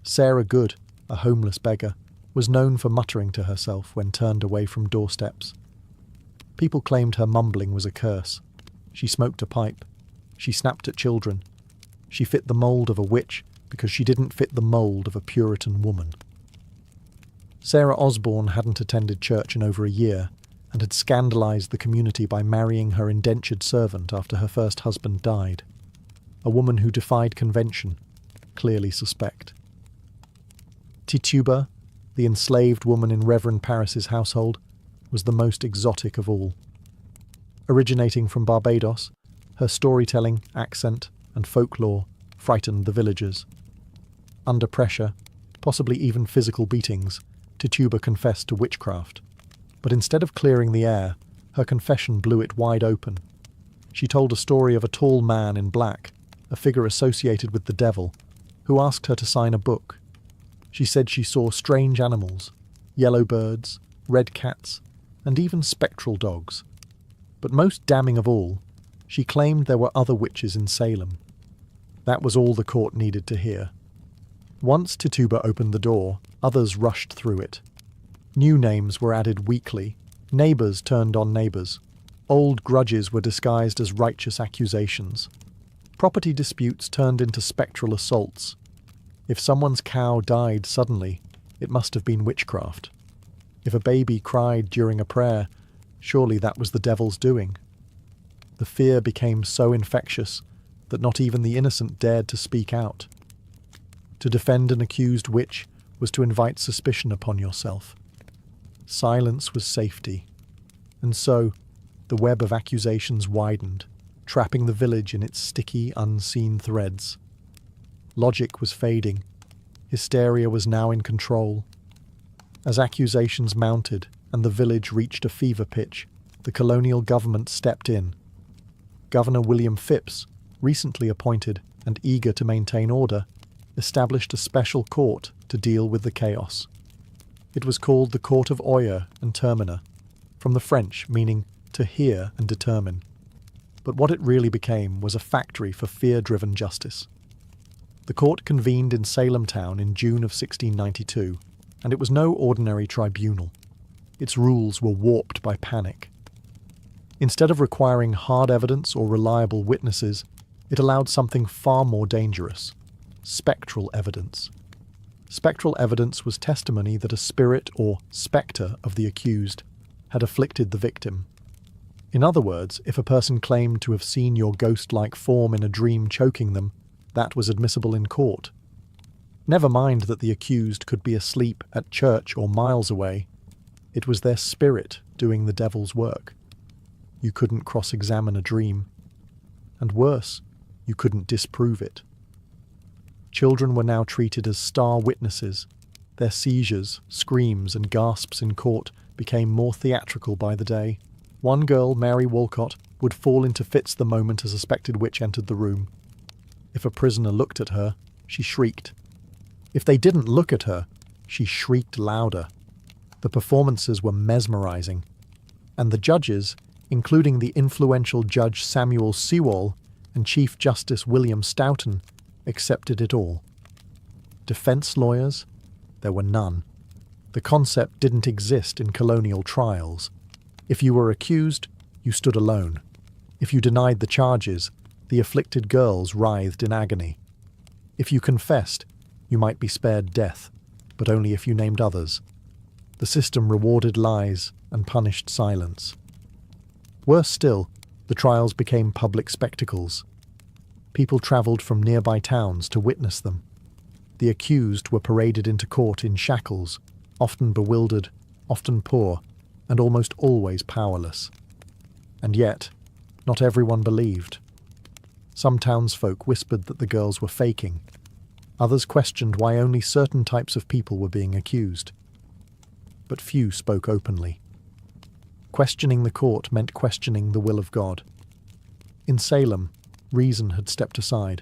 Sarah Good, a homeless beggar, was known for muttering to herself when turned away from doorsteps. People claimed her mumbling was a curse. She smoked a pipe. She snapped at children. She fit the mould of a witch because she didn't fit the mould of a Puritan woman. Sarah Osborne hadn't attended church in over a year and had scandalised the community by marrying her indentured servant after her first husband died. A woman who defied convention, clearly suspect. Tituba, the enslaved woman in Reverend Parris's household, was the most exotic of all. Originating from Barbados, Her storytelling, accent, and folklore frightened the villagers. Under pressure, possibly even physical beatings, Tituba confessed to witchcraft. But instead of clearing the air, her confession blew it wide open. She told a story of a tall man in black, a figure associated with the devil, who asked her to sign a book. She said she saw strange animals, yellow birds, red cats, and even spectral dogs. But most damning of all, she claimed there were other witches in Salem. That was all the court needed to hear. Once Tituba opened the door, others rushed through it. New names were added weekly. Neighbors turned on neighbors. Old grudges were disguised as righteous accusations. Property disputes turned into spectral assaults. If someone's cow died suddenly, it must have been witchcraft. If a baby cried during a prayer, surely that was the devil's doing. The fear became so infectious that not even the innocent dared to speak out. To defend an accused witch was to invite suspicion upon yourself. Silence was safety. And so, the web of accusations widened, trapping the village in its sticky, unseen threads. Logic was fading. Hysteria was now in control. As accusations mounted and the village reached a fever pitch, the colonial government stepped in. Governor William Phipps, recently appointed and eager to maintain order, established a special court to deal with the chaos. It was called the Court of Oyer and Terminer, from the French meaning to hear and determine. But what it really became was a factory for fear-driven justice. The court convened in Salem town in June of 1692, and it was no ordinary tribunal. Its rules were warped by panic. Instead of requiring hard evidence or reliable witnesses, it allowed something far more dangerous: spectral evidence. Spectral evidence was testimony that a spirit or spectre of the accused had afflicted the victim. In other words, if a person claimed to have seen your ghost-like form in a dream choking them, that was admissible in court. Never mind that the accused could be asleep at church or miles away. It was their spirit doing the devil's work. You couldn't cross-examine a dream. And worse, you couldn't disprove it. Children were now treated as star witnesses. Their seizures, screams, and gasps in court became more theatrical by the day. One girl, Mary Walcott, would fall into fits the moment a suspected witch entered the room. If a prisoner looked at her, she shrieked. If they didn't look at her, she shrieked louder. The performances were mesmerizing, and the judges, including the influential Judge Samuel Sewall and Chief Justice William Stoughton, accepted it all. Defense lawyers? There were none. The concept didn't exist in colonial trials. If you were accused, you stood alone. If you denied the charges, the afflicted girls writhed in agony. If you confessed, you might be spared death, but only if you named others. The system rewarded lies and punished silence. Worse still, the trials became public spectacles. People travelled from nearby towns to witness them. The accused were paraded into court in shackles, often bewildered, often poor, and almost always powerless. And yet, not everyone believed. Some townsfolk whispered that the girls were faking. Others questioned why only certain types of people were being accused. But few spoke openly. Questioning the court meant questioning the will of God. In Salem, reason had stepped aside,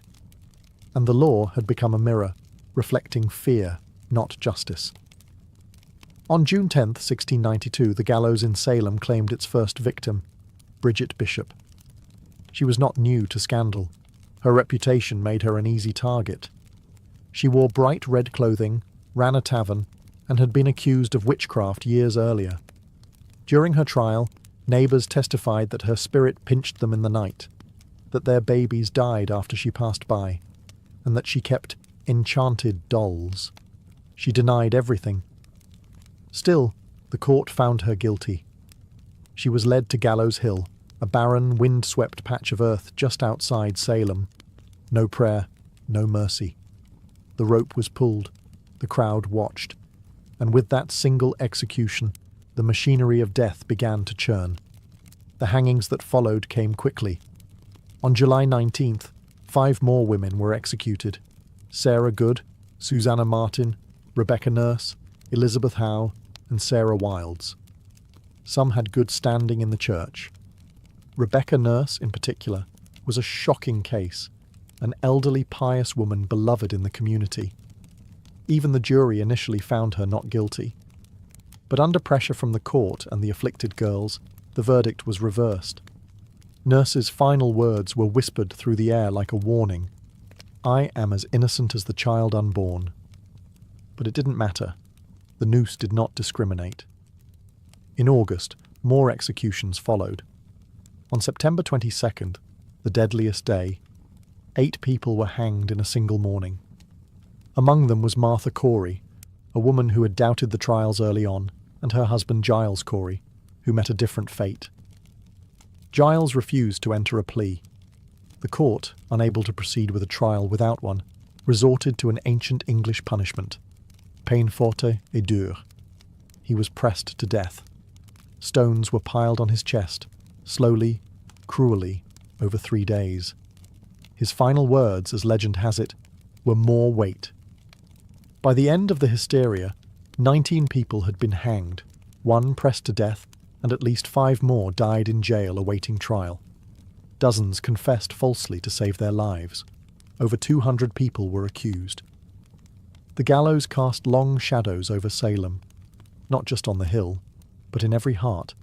and the law had become a mirror, reflecting fear, not justice. On June 10, 1692, the gallows in Salem claimed its first victim, Bridget Bishop. She was not new to scandal. Her reputation made her an easy target. She wore bright red clothing, ran a tavern, and had been accused of witchcraft years earlier. During her trial, neighbours testified that her spirit pinched them in the night, that their babies died after she passed by, and that she kept enchanted dolls. She denied everything. Still, the court found her guilty. She was led to Gallows Hill, a barren, wind-swept patch of earth just outside Salem. No prayer, no mercy. The rope was pulled, the crowd watched, and with that single execution, the machinery of death began to churn. The hangings that followed came quickly. On July 19th, 5 more women were executed: Sarah Good, Susanna Martin, Rebecca Nurse, Elizabeth Howe, and Sarah Wilds. Some had good standing in the church. Rebecca Nurse, in particular, was a shocking case, an elderly, pious woman beloved in the community. Even the jury initially found her not guilty. But under pressure from the court and the afflicted girls, the verdict was reversed. Nurse's final words were whispered through the air like a warning: "I am as innocent as the child unborn." But it didn't matter. The noose did not discriminate. In August, more executions followed. On September 22nd, the deadliest day, 8 people were hanged in a single morning. Among them was Martha Corey, a woman who had doubted the trials early on, and her husband Giles Corey, who met a different fate. Giles refused to enter a plea. The court, unable to proceed with a trial without one, resorted to an ancient English punishment: peine forte et dure. He was pressed to death. Stones were piled on his chest, slowly, cruelly, over 3 days. His final words, as legend has it, were "more weight." By the end of the hysteria, 19 people had been hanged, 1 pressed to death, and at least 5 more died in jail awaiting trial. Dozens confessed falsely to save their lives. Over 200 people were accused. The gallows cast long shadows over Salem, not just on the hill, but in every heart.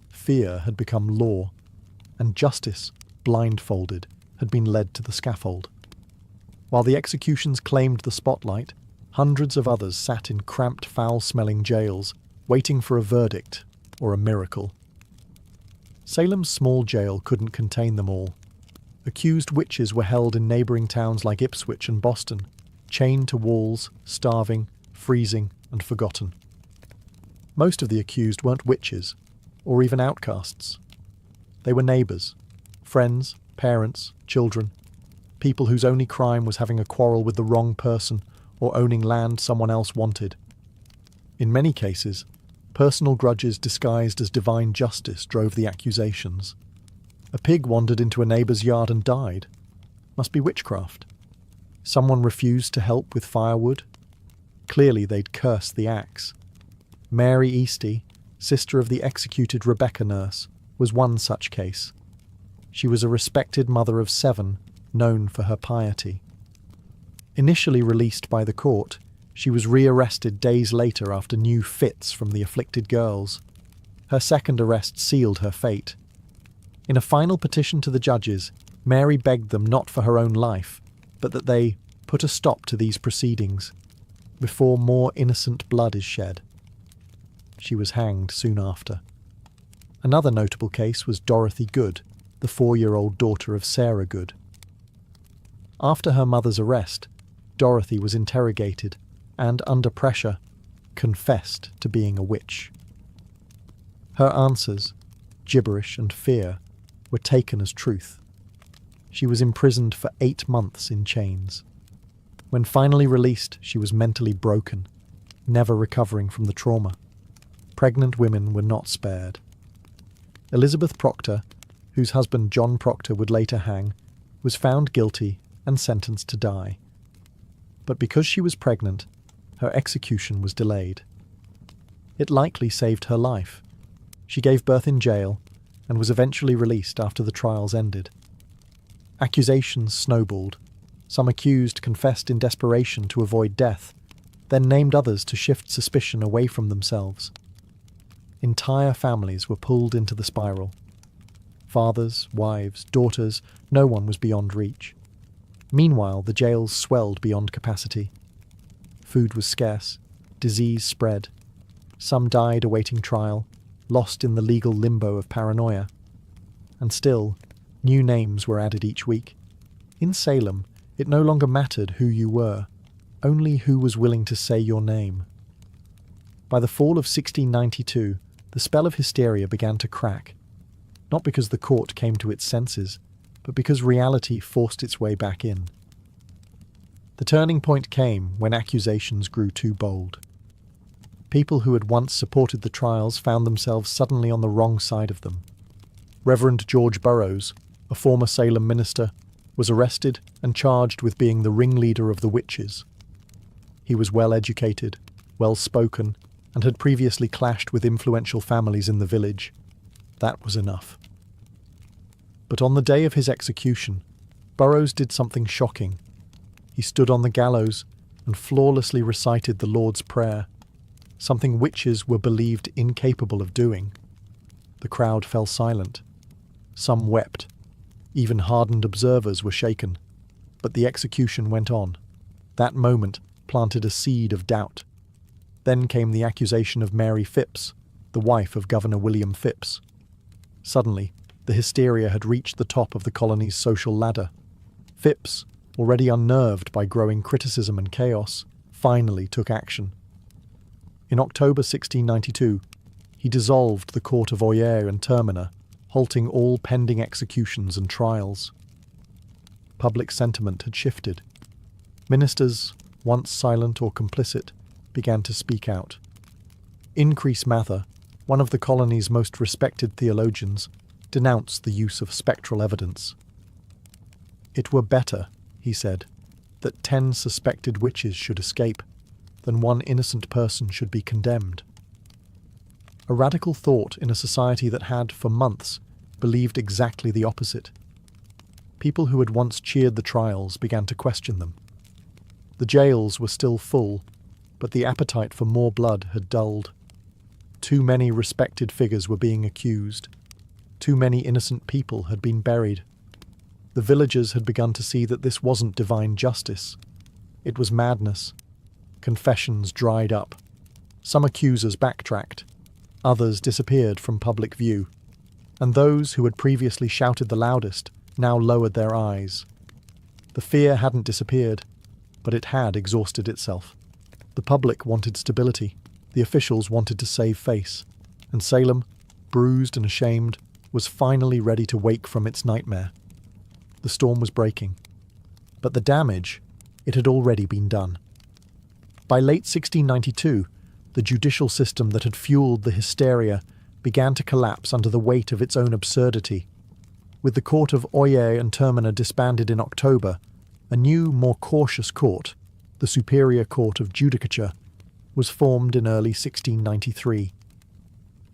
Fear had become law, and justice, blindfolded, had been led to the scaffold. While the executions claimed the spotlight, hundreds of others sat in cramped, foul-smelling jails, waiting for a verdict or a miracle. Salem's small jail couldn't contain them all. Accused witches were held in neighbouring towns like Ipswich and Boston, chained to walls, starving, freezing, and forgotten. Most of the accused weren't witches, or even outcasts. They were neighbours, friends, parents, children, people whose only crime was having a quarrel with the wrong person or owning land someone else wanted. In many cases, personal grudges disguised as divine justice drove the accusations. A pig wandered into a neighbour's yard and died. Must be witchcraft. Someone refused to help with firewood. Clearly they'd cursed the axe. Mary Easty, sister of the executed Rebecca Nurse, was one such case. She was a respected mother of 7, known for her piety. Initially released by the court, she was rearrested days later after new fits from the afflicted girls. Her second arrest sealed her fate. In a final petition to the judges, Mary begged them not for her own life, but that they put a stop to these proceedings, before more innocent blood is shed. She was hanged soon after. Another notable case was Dorothy Good, the 4-year-old daughter of Sarah Good. After her mother's arrest, Dorothy was interrogated and, under pressure, confessed to being a witch. Her answers, gibberish and fear, were taken as truth. She was imprisoned for 8 months in chains. When finally released, she was mentally broken, never recovering from the trauma. Pregnant women were not spared. Elizabeth Proctor, whose husband John Proctor would later hang, was found guilty and sentenced to die. But because she was pregnant, her execution was delayed. It likely saved her life. She gave birth in jail and was eventually released after the trials ended. Accusations snowballed. Some accused confessed in desperation to avoid death, then named others to shift suspicion away from themselves. Entire families were pulled into the spiral. Fathers, wives, daughters, no one was beyond reach. Meanwhile, the jails swelled beyond capacity. Food was scarce, disease spread. Some died awaiting trial, lost in the legal limbo of paranoia. And still, new names were added each week. In Salem, it no longer mattered who you were, only who was willing to say your name. By the fall of 1692, the spell of hysteria began to crack, not because the court came to its senses, but because reality forced its way back in. The turning point came when accusations grew too bold. People who had once supported the trials found themselves suddenly on the wrong side of them. Reverend George Burroughs, a former Salem minister, was arrested and charged with being the ringleader of the witches. He was well-educated, well-spoken, and had previously clashed with influential families in the village. That was enough. But on the day of his execution, Burroughs did something shocking. He stood on the gallows and flawlessly recited the Lord's Prayer, something witches were believed incapable of doing. The crowd fell silent. Some wept. Even hardened observers were shaken. But the execution went on. That moment planted a seed of doubt. Then came the accusation of Mary Phipps, the wife of Governor William Phipps. Suddenly, the hysteria had reached the top of the colony's social ladder. Phipps, already unnerved by growing criticism and chaos, finally took action. In October 1692, he dissolved the court of Oyer and Terminer, halting all pending executions and trials. Public sentiment had shifted. Ministers, once silent or complicit, began to speak out. Increase Mather, one of the colony's most respected theologians, denounced the use of spectral evidence. "It were better," he said, "that 10 suspected witches should escape, than one innocent person should be condemned." A radical thought in a society that had, for months, believed exactly the opposite. People who had once cheered the trials began to question them. The jails were still full, but the appetite for more blood had dulled. Too many respected figures were being accused. Too many innocent people had been buried. The villagers had begun to see that this wasn't divine justice. It was madness. Confessions dried up. Some accusers backtracked. Others disappeared from public view. And those who had previously shouted the loudest now lowered their eyes. The fear hadn't disappeared, but it had exhausted itself. The public wanted stability. The officials wanted to save face. And Salem, bruised and ashamed, was finally ready to wake from its nightmare. The storm was breaking. But the damage, it had already been done. By late 1692, the judicial system that had fueled the hysteria began to collapse under the weight of its own absurdity. With the court of Oyer and Terminer disbanded in October, a new, more cautious court, the Superior Court of Judicature, was formed in early 1693.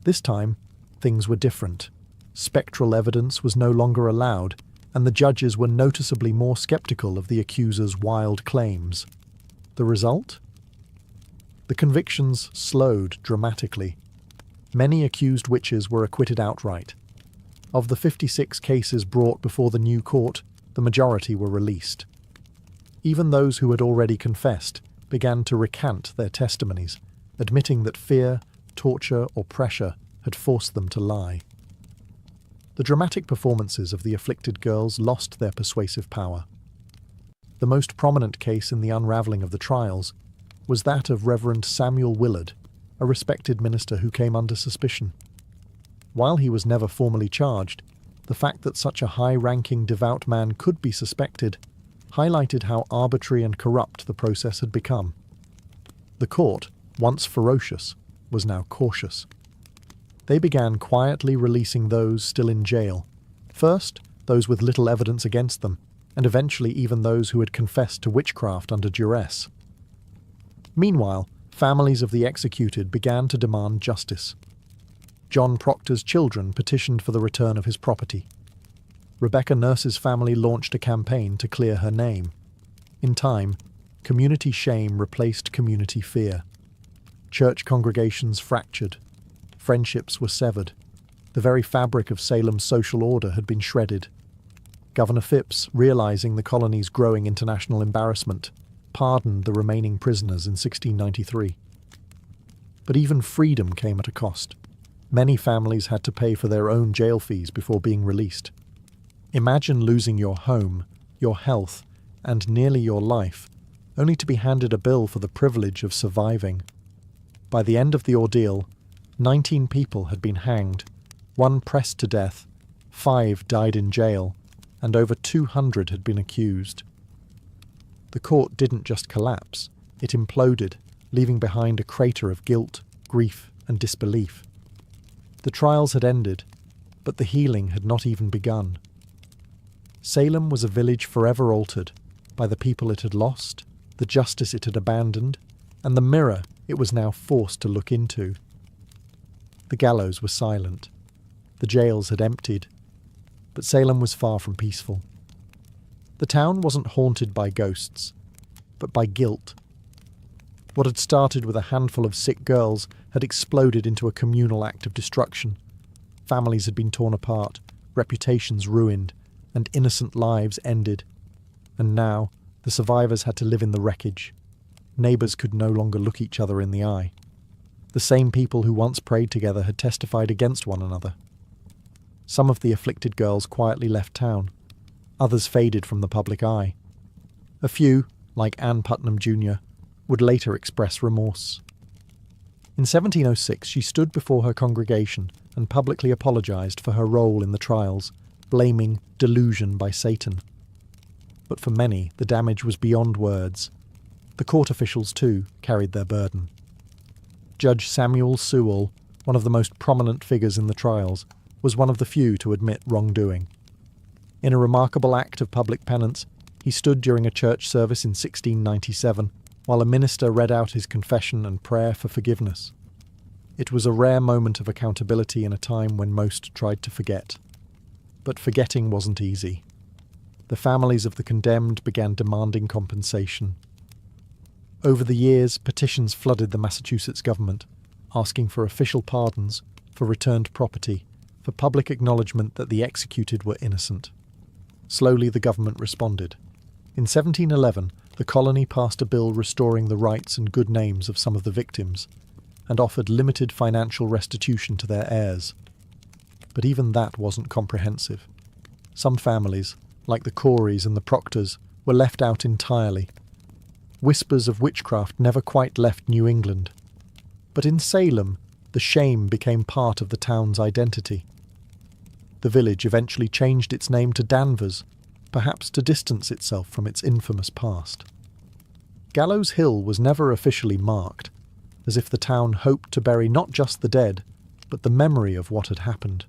This time, things were different. Spectral evidence was no longer allowed, and the judges were noticeably more sceptical of the accuser's wild claims. The result? The convictions slowed dramatically. Many accused witches were acquitted outright. Of the 56 cases brought before the new court, the majority were released. Even those who had already confessed began to recant their testimonies, admitting that fear, torture, or pressure had forced them to lie. The dramatic performances of the afflicted girls lost their persuasive power. The most prominent case in the unravelling of the trials was that of Reverend Samuel Willard, a respected minister who came under suspicion. While he was never formally charged, the fact that such a high-ranking devout man could be suspected highlighted how arbitrary and corrupt the process had become. The court, once ferocious, was now cautious. They began quietly releasing those still in jail. First, those with little evidence against them, and eventually even those who had confessed to witchcraft under duress. Meanwhile, families of the executed began to demand justice. John Proctor's children petitioned for the return of his property. Rebecca Nurse's family launched a campaign to clear her name. In time, community shame replaced community fear. Church congregations fractured. Friendships were severed. The very fabric of Salem's social order had been shredded. Governor Phipps, realizing the colony's growing international embarrassment, pardoned the remaining prisoners in 1693. But even freedom came at a cost. Many families had to pay for their own jail fees before being released. Imagine losing your home, your health, and nearly your life, only to be handed a bill for the privilege of surviving. By the end of the ordeal, 19 people had been hanged, 1 pressed to death, 5 died in jail, and over 200 had been accused. The court didn't just collapse, it imploded, leaving behind a crater of guilt, grief, and disbelief. The trials had ended, but the healing had not even begun. Salem was a village forever altered by the people it had lost, the justice it had abandoned, and the mirror it was now forced to look into. The gallows were silent. The jails had emptied. But Salem was far from peaceful. The town wasn't haunted by ghosts, but by guilt. What had started with a handful of sick girls had exploded into a communal act of destruction. Families had been torn apart, reputations ruined, and innocent lives ended. And now, the survivors had to live in the wreckage. Neighbours could no longer look each other in the eye. The same people who once prayed together had testified against one another. Some of the afflicted girls quietly left town. Others faded from the public eye. A few, like Anne Putnam Jr., would later express remorse. In 1706 she stood before her congregation and publicly apologised for her role in the trials, blaming delusion by Satan. But for many, the damage was beyond words. The court officials, too, carried their burden. Judge Samuel Sewall, one of the most prominent figures in the trials, was one of the few to admit wrongdoing. In a remarkable act of public penance, he stood during a church service in 1697, while a minister read out his confession and prayer for forgiveness. It was a rare moment of accountability in a time when most tried to forget. But forgetting wasn't easy. The families of the condemned began demanding compensation. Over the years, petitions flooded the Massachusetts government, asking for official pardons, for returned property, for public acknowledgement that the executed were innocent. Slowly the government responded. In 1711, the colony passed a bill restoring the rights and good names of some of the victims, and offered limited financial restitution to their heirs. But even that wasn't comprehensive. Some families, like the Coreys and the Proctors, were left out entirely. Whispers of witchcraft never quite left New England. But in Salem, the shame became part of the town's identity. The village eventually changed its name to Danvers, perhaps to distance itself from its infamous past. Gallows Hill was never officially marked, as if the town hoped to bury not just the dead, but the memory of what had happened.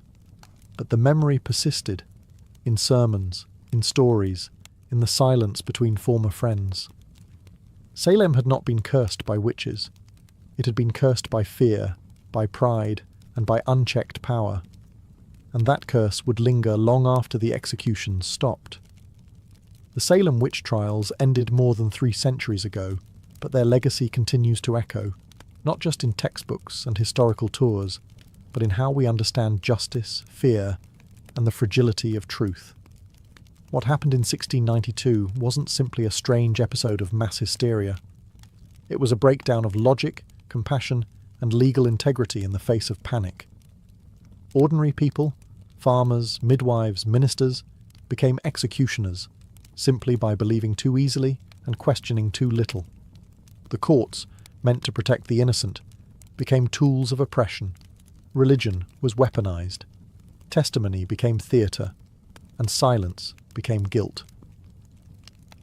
But the memory persisted, in sermons, in stories, in the silence between former friends. Salem had not been cursed by witches. It had been cursed by fear, by pride, and by unchecked power. And that curse would linger long after the executions stopped. The Salem witch trials ended more than 3 centuries ago, but their legacy continues to echo, not just in textbooks and historical tours, but in how we understand justice, fear, and the fragility of truth. What happened in 1692 wasn't simply a strange episode of mass hysteria. It was a breakdown of logic, compassion, and legal integrity in the face of panic. Ordinary people, farmers, midwives, ministers, became executioners, simply by believing too easily and questioning too little. The courts, meant to protect the innocent, became tools of oppression. Religion was weaponized. Testimony became theatre, and silence became guilt.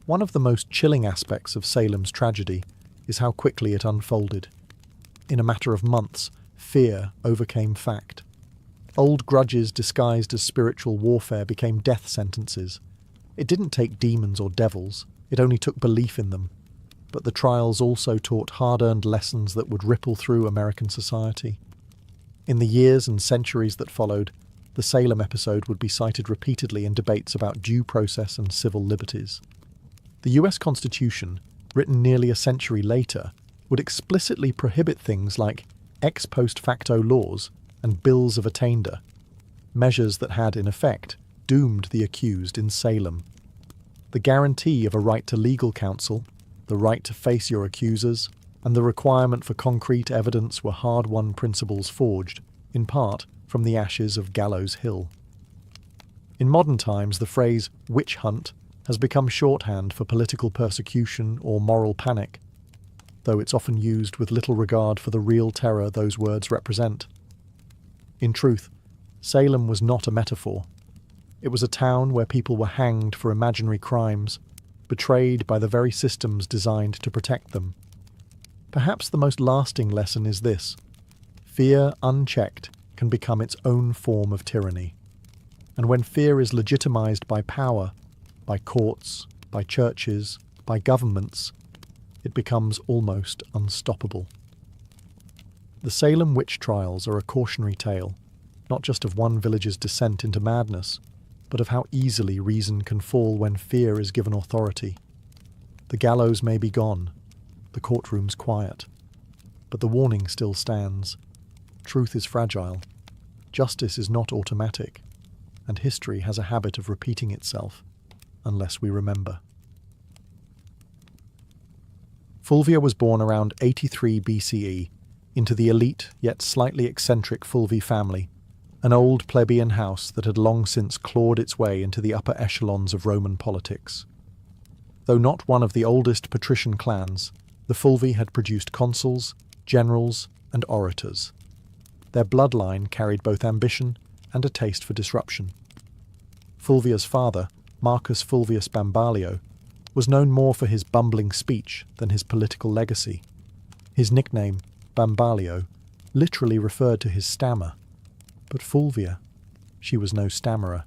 One of the most chilling aspects of Salem's tragedy is how quickly it unfolded. In a matter of months, fear overcame fact. Old grudges disguised as spiritual warfare became death sentences. It didn't take demons or devils, it only took belief in them. But the trials also taught hard-earned lessons that would ripple through American society. In the years and centuries that followed, the Salem episode would be cited repeatedly in debates about due process and civil liberties. The US Constitution, written nearly a century later, would explicitly prohibit things like ex post facto laws and bills of attainder, measures that had, in effect, doomed the accused in Salem. The guarantee of a right to legal counsel, the right to face your accusers, and the requirement for concrete evidence were hard-won principles forged, in part, from the ashes of Gallows Hill. In modern times, the phrase witch hunt has become shorthand for political persecution or moral panic, though it's often used with little regard for the real terror those words represent. In truth, Salem was not a metaphor. It was a town where people were hanged for imaginary crimes, betrayed by the very systems designed to protect them. Perhaps the most lasting lesson is this: fear unchecked can become its own form of tyranny. And when fear is legitimized by power, by courts, by churches, by governments, it becomes almost unstoppable. The Salem witch trials are a cautionary tale, not just of one village's descent into madness, but of how easily reason can fall when fear is given authority. The gallows may be gone, the courtroom's quiet, but the warning still stands. Truth is fragile, justice is not automatic, and history has a habit of repeating itself, unless we remember. Fulvia was born around 83 BCE into the elite yet slightly eccentric Fulvi family, an old plebeian house that had long since clawed its way into the upper echelons of Roman politics. Though not one of the oldest patrician clans, the Fulvi had produced consuls, generals, and orators. Their bloodline carried both ambition and a taste for disruption. Fulvia's father, Marcus Fulvius Bambalio, was known more for his bumbling speech than his political legacy. His nickname, Bambalio, literally referred to his stammer. But Fulvia, she was no stammerer.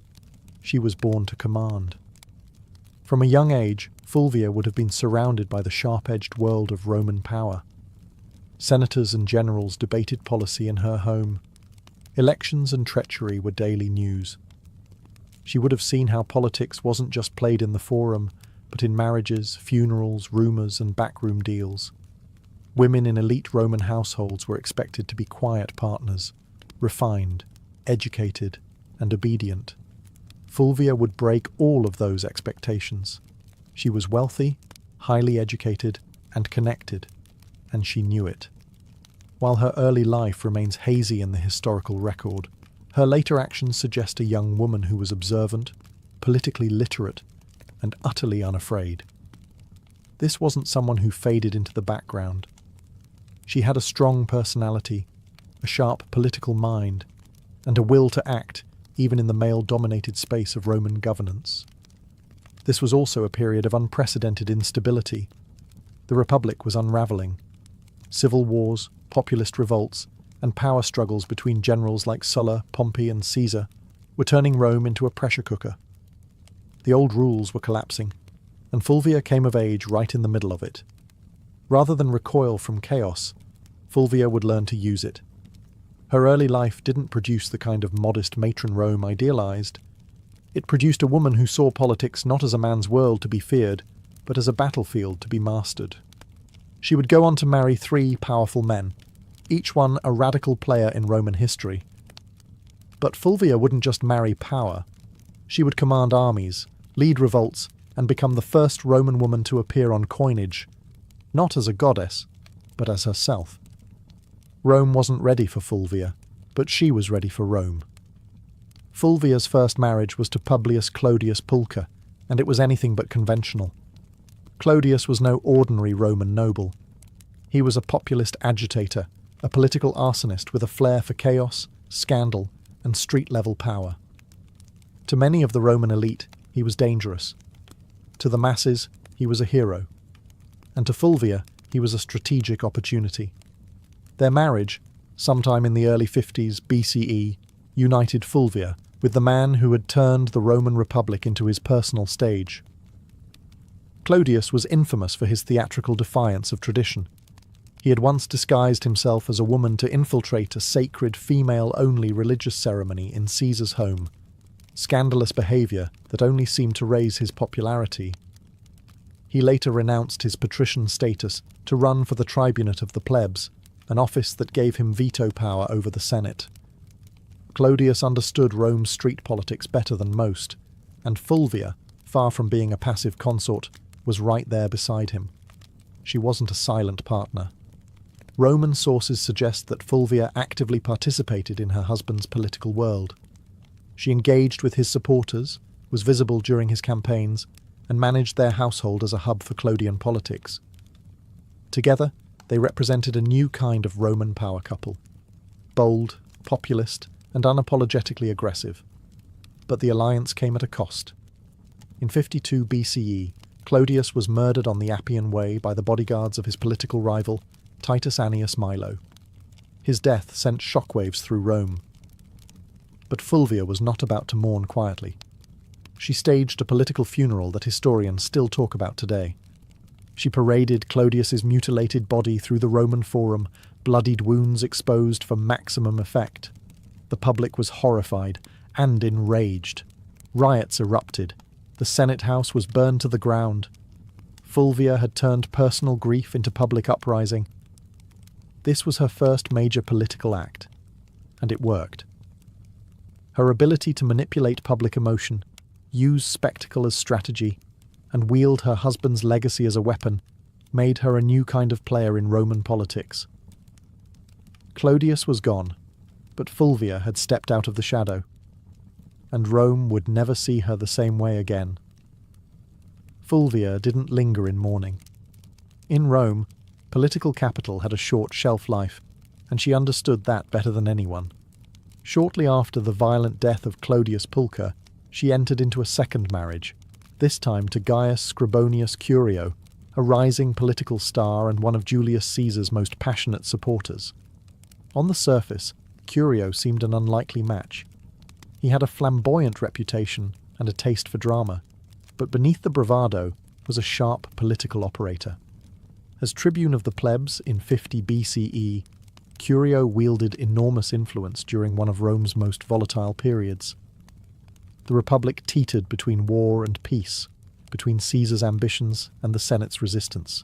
She was born to command. From a young age, Fulvia would have been surrounded by the sharp-edged world of Roman power. Senators and generals debated policy in her home. Elections and treachery were daily news. She would have seen how politics wasn't just played in the forum, but in marriages, funerals, rumours, and backroom deals. Women in elite Roman households were expected to be quiet partners, refined, educated, and obedient. Fulvia would break all of those expectations. She was wealthy, highly educated, and connected, and she knew it. While her early life remains hazy in the historical record, her later actions suggest a young woman who was observant, politically literate, and utterly unafraid. This wasn't someone who faded into the background. She had a strong personality, a sharp political mind, and a will to act even in the male-dominated space of Roman governance. This was also a period of unprecedented instability. The Republic was unravelling. Civil wars, populist revolts, and power struggles between generals like Sulla, Pompey, and Caesar were turning Rome into a pressure cooker. The old rules were collapsing, and Fulvia came of age right in the middle of it. Rather than recoil from chaos, Fulvia would learn to use it. Her early life didn't produce the kind of modest matron Rome idealized. It produced a woman who saw politics not as a man's world to be feared, but as a battlefield to be mastered. She would go on to marry 3 powerful men, each one a radical player in Roman history. But Fulvia wouldn't just marry power. She would command armies, lead revolts, and become the first Roman woman to appear on coinage, not as a goddess, but as herself. Rome wasn't ready for Fulvia, but she was ready for Rome. Fulvia's first marriage was to Publius Clodius Pulcher, and it was anything but conventional. Clodius was no ordinary Roman noble. He was a populist agitator, a political arsonist with a flair for chaos, scandal, and street-level power. To many of the Roman elite, he was dangerous. To the masses, he was a hero. And to Fulvia, he was a strategic opportunity. Their marriage, sometime in the early 50s BCE, united Fulvia with the man who had turned the Roman Republic into his personal stage. Clodius was infamous for his theatrical defiance of tradition. He had once disguised himself as a woman to infiltrate a sacred female-only religious ceremony in Caesar's home, scandalous behaviour that only seemed to raise his popularity. He later renounced his patrician status to run for the tribunate of the plebs, an office that gave him veto power over the Senate. Clodius understood Rome's street politics better than most, and Fulvia, far from being a passive consort, was right there beside him. She wasn't a silent partner. Roman sources suggest that Fulvia actively participated in her husband's political world. She engaged with his supporters, was visible during his campaigns, and managed their household as a hub for Clodian politics. Together, they represented a new kind of Roman power couple. Bold, populist, and unapologetically aggressive. But the alliance came at a cost. In 52 BCE, Clodius was murdered on the Appian Way by the bodyguards of his political rival, Titus Annius Milo. His death sent shockwaves through Rome. But Fulvia was not about to mourn quietly. She staged a political funeral that historians still talk about today. She paraded Clodius's mutilated body through the Roman Forum, bloodied wounds exposed for maximum effect. The public was horrified and enraged. Riots erupted. The Senate House was burned to the ground. Fulvia had turned personal grief into public uprising. This was her first major political act, and it worked. Her ability to manipulate public emotion, use spectacle as strategy, and wield her husband's legacy as a weapon made her a new kind of player in Roman politics. Clodius was gone, but Fulvia had stepped out of the shadow, and Rome would never see her the same way again. Fulvia didn't linger in mourning. In Rome, political capital had a short shelf life, and she understood that better than anyone. Shortly after the violent death of Clodius Pulcher, she entered into a second marriage, this time to Gaius Scribonius Curio, a rising political star and one of Julius Caesar's most passionate supporters. On the surface, Curio seemed an unlikely match. He had a flamboyant reputation and a taste for drama, but beneath the bravado was a sharp political operator. As tribune of the plebs in 50 BCE, Curio wielded enormous influence during one of Rome's most volatile periods. The Republic teetered between war and peace, between Caesar's ambitions and the Senate's resistance.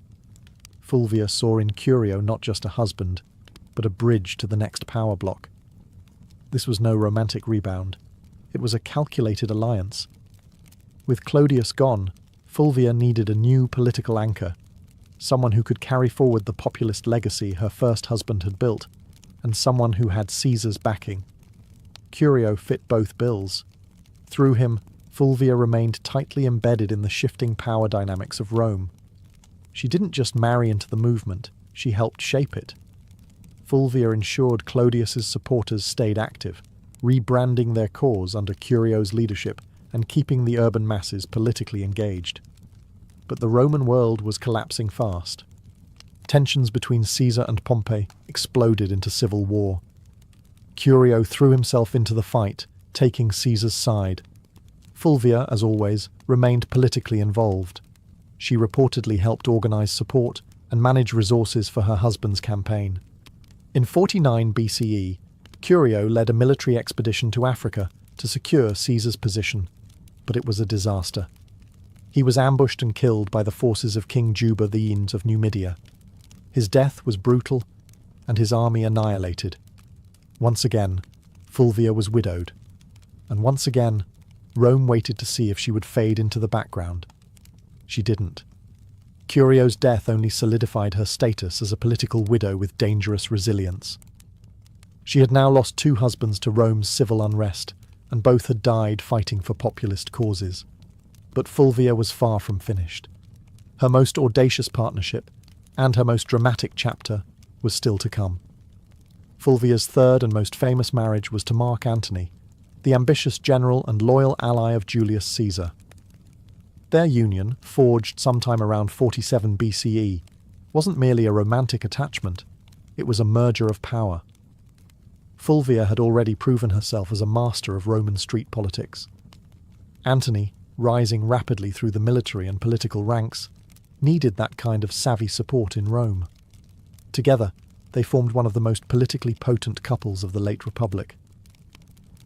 Fulvia saw in Curio not just a husband, but a bridge to the next power block. This was no romantic rebound. It was a calculated alliance. With Clodius gone, Fulvia needed a new political anchor, someone who could carry forward the populist legacy her first husband had built, and someone who had Caesar's backing. Curio fit both bills. Through him, Fulvia remained tightly embedded in the shifting power dynamics of Rome. She didn't just marry into the movement, she helped shape it. Fulvia ensured Clodius's supporters stayed active, rebranding their cause under Curio's leadership and keeping the urban masses politically engaged. But the Roman world was collapsing fast. Tensions between Caesar and Pompey exploded into civil war. Curio threw himself into the fight, taking Caesar's side. Fulvia, as always, remained politically involved. She reportedly helped organize support and manage resources for her husband's campaign. In 49 BCE, Curio led a military expedition to Africa to secure Caesar's position, but it was a disaster. He was ambushed and killed by the forces of King Juba the Aenes of Numidia. His death was brutal, and his army annihilated. Once again, Fulvia was widowed, and once again, Rome waited to see if she would fade into the background. She didn't. Curio's death only solidified her status as a political widow with dangerous resilience. She had now lost 2 husbands to Rome's civil unrest, and both had died fighting for populist causes. But Fulvia was far from finished. Her most audacious partnership, and her most dramatic chapter, was still to come. Fulvia's third and most famous marriage was to Mark Antony, the ambitious general and loyal ally of Julius Caesar. Their union, forged sometime around 47 BCE, wasn't merely a romantic attachment, it was a merger of power. Fulvia had already proven herself as a master of Roman street politics. Antony, rising rapidly through the military and political ranks, needed that kind of savvy support in Rome. Together, they formed one of the most politically potent couples of the late Republic.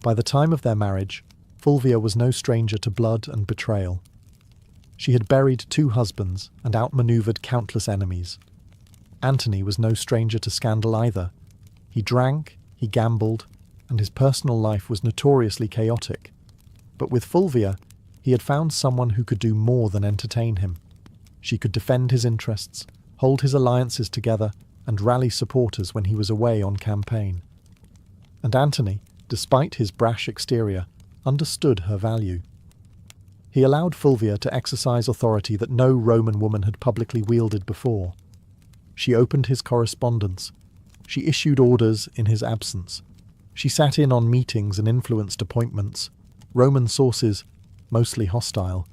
By the time of their marriage, Fulvia was no stranger to blood and betrayal. She had buried 2 husbands and outmaneuvered countless enemies. Antony was no stranger to scandal either. He drank, he gambled, and his personal life was notoriously chaotic. But with Fulvia, he had found someone who could do more than entertain him. She could defend his interests, hold his alliances together, and rally supporters when he was away on campaign. And Antony, despite his brash exterior, understood her value. He allowed Fulvia to exercise authority that no Roman woman had publicly wielded before. She opened his correspondence. She issued orders in his absence. She sat in on meetings and influenced appointments. Roman sources, mostly hostile,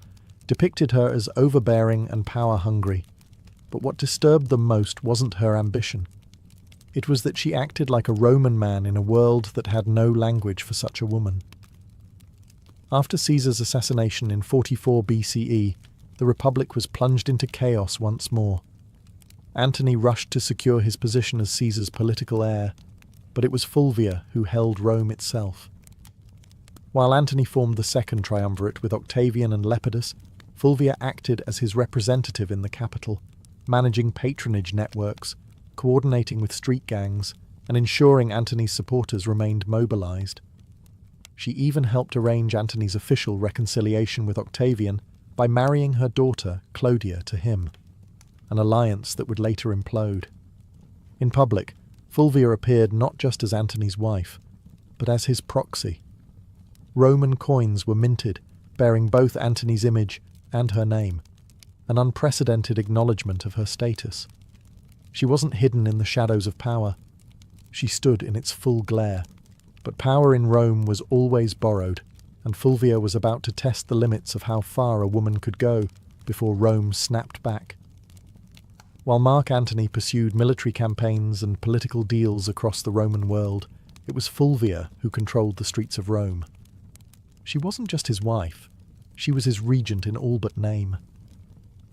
depicted her as overbearing and power-hungry. But what disturbed them most wasn't her ambition. It was that she acted like a Roman man in a world that had no language for such a woman. After Caesar's assassination in 44 BCE, the Republic was plunged into chaos once more. Antony rushed to secure his position as Caesar's political heir, but it was Fulvia who held Rome itself. While Antony formed the second triumvirate with Octavian and Lepidus, Fulvia acted as his representative in the capital, managing patronage networks, coordinating with street gangs, and ensuring Antony's supporters remained mobilized. She even helped arrange Antony's official reconciliation with Octavian by marrying her daughter, Clodia, to him, an alliance that would later implode. In public, Fulvia appeared not just as Antony's wife, but as his proxy. Roman coins were minted, bearing both Antony's image and her name, an unprecedented acknowledgement of her status. She wasn't hidden in the shadows of power. She stood in its full glare. But power in Rome was always borrowed, and Fulvia was about to test the limits of how far a woman could go before Rome snapped back. While Mark Antony pursued military campaigns and political deals across the Roman world, it was Fulvia who controlled the streets of Rome. She wasn't just his wife, she was his regent in all but name.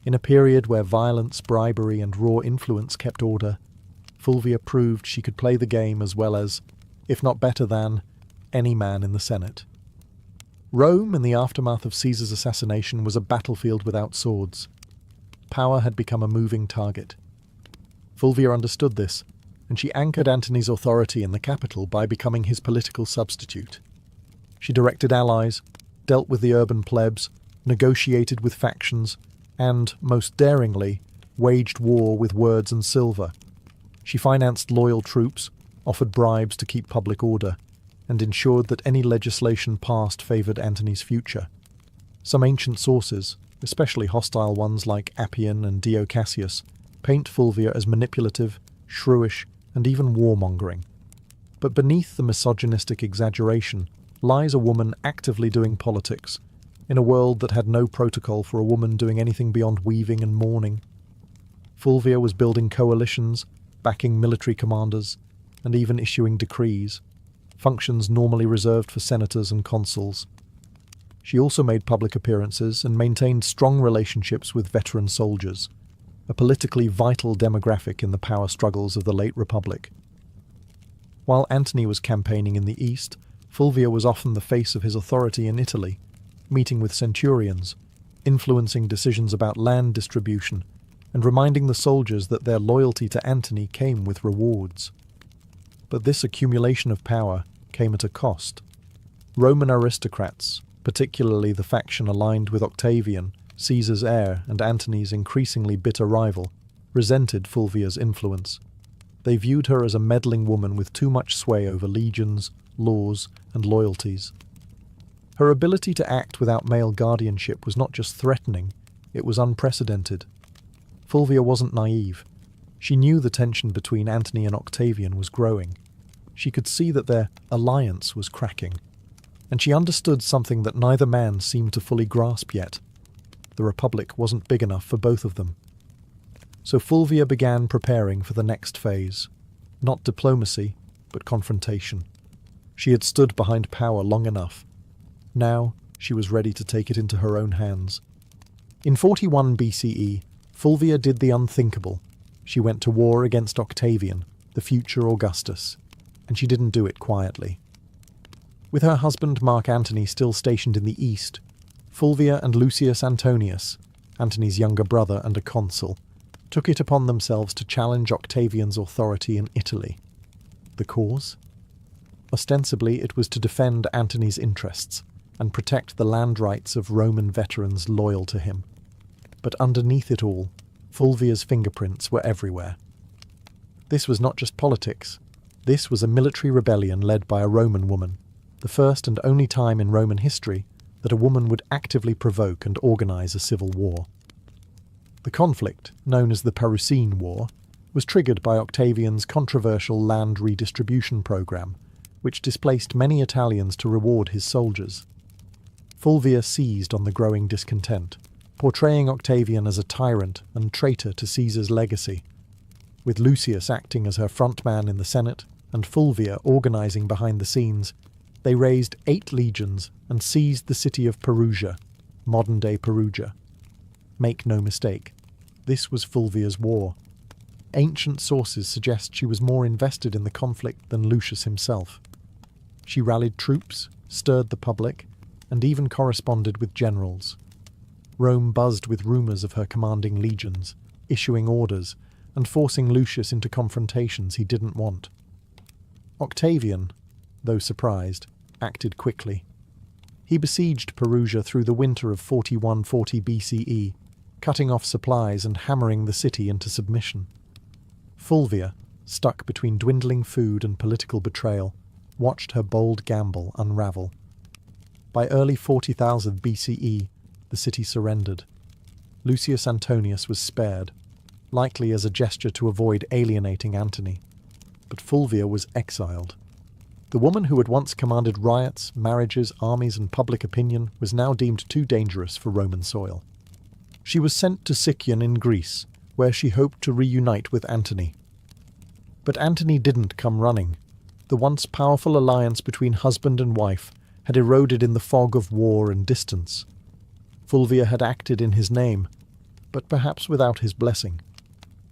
In a period where violence, bribery, and raw influence kept order, Fulvia proved she could play the game as well as, if not better than, any man in the Senate. Rome, in the aftermath of Caesar's assassination, was a battlefield without swords. Power had become a moving target. Fulvia understood this, and she anchored Antony's authority in the capital by becoming his political substitute. She directed allies, dealt with the urban plebs, negotiated with factions, and, most daringly, waged war with words and silver. She financed loyal troops, offered bribes to keep public order, and ensured that any legislation passed favoured Antony's future. Some ancient sources, especially hostile ones like Appian and Dio Cassius, paint Fulvia as manipulative, shrewish, and even warmongering. But beneath the misogynistic exaggeration lies a woman actively doing politics, in a world that had no protocol for a woman doing anything beyond weaving and mourning. Fulvia was building coalitions, backing military commanders, and even issuing decrees, functions normally reserved for senators and consuls. She also made public appearances and maintained strong relationships with veteran soldiers, a politically vital demographic in the power struggles of the late Republic. While Antony was campaigning in the east, Fulvia was often the face of his authority in Italy, meeting with centurions, influencing decisions about land distribution, and reminding the soldiers that their loyalty to Antony came with rewards. But this accumulation of power came at a cost. Roman aristocrats, particularly the faction aligned with Octavian, Caesar's heir and Antony's increasingly bitter rival, resented Fulvia's influence. They viewed her as a meddling woman with too much sway over legions, laws, and loyalties. Her ability to act without male guardianship was not just threatening, it was unprecedented. Fulvia wasn't naive. She knew the tension between Antony and Octavian was growing. She could see that their alliance was cracking. And she understood something that neither man seemed to fully grasp yet. The Republic wasn't big enough for both of them. So Fulvia began preparing for the next phase. Not diplomacy, but confrontation. She had stood behind power long enough. Now she was ready to take it into her own hands. In 41 BCE, Fulvia did the unthinkable. She went to war against Octavian, the future Augustus, and she didn't do it quietly. With her husband Mark Antony still stationed in the east, Fulvia and Lucius Antonius, Antony's younger brother and a consul, took it upon themselves to challenge Octavian's authority in Italy. The cause? Ostensibly, it was to defend Antony's interests and protect the land rights of Roman veterans loyal to him. But underneath it all, Fulvia's fingerprints were everywhere. This was not just politics. This was a military rebellion led by a Roman woman, the first and only time in Roman history that a woman would actively provoke and organize a civil war. The conflict, known as the Parucine War, was triggered by Octavian's controversial land redistribution program, which displaced many Italians to reward his soldiers. Fulvia seized on the growing discontent, portraying Octavian as a tyrant and traitor to Caesar's legacy. With Lucius acting as her frontman in the Senate and Fulvia organizing behind the scenes, They raised 8 legions and seized the city of Perugia, modern-day Perugia. Make no mistake, this was Fulvia's war. Ancient sources suggest she was more invested in the conflict than Lucius himself. She rallied troops, stirred the public, and even corresponded with generals. Rome buzzed with rumours of her commanding legions, issuing orders, and forcing Lucius into confrontations he didn't want. Octavian, though surprised, acted quickly. He besieged Perugia through the winter of 4140 BCE, cutting off supplies and hammering the city into submission. Fulvia, stuck between dwindling food and political betrayal, watched her bold gamble unravel. By early 40,000 BCE, the city surrendered. Lucius Antonius was spared, likely as a gesture to avoid alienating Antony. But Fulvia was exiled. The woman who had once commanded riots, marriages, armies, and public opinion was now deemed too dangerous for Roman soil. She was sent to Sicyon in Greece, where she hoped to reunite with Antony. But Antony didn't come running. The once powerful alliance between husband and wife had eroded in the fog of war and distance. Fulvia had acted in his name, but perhaps without his blessing.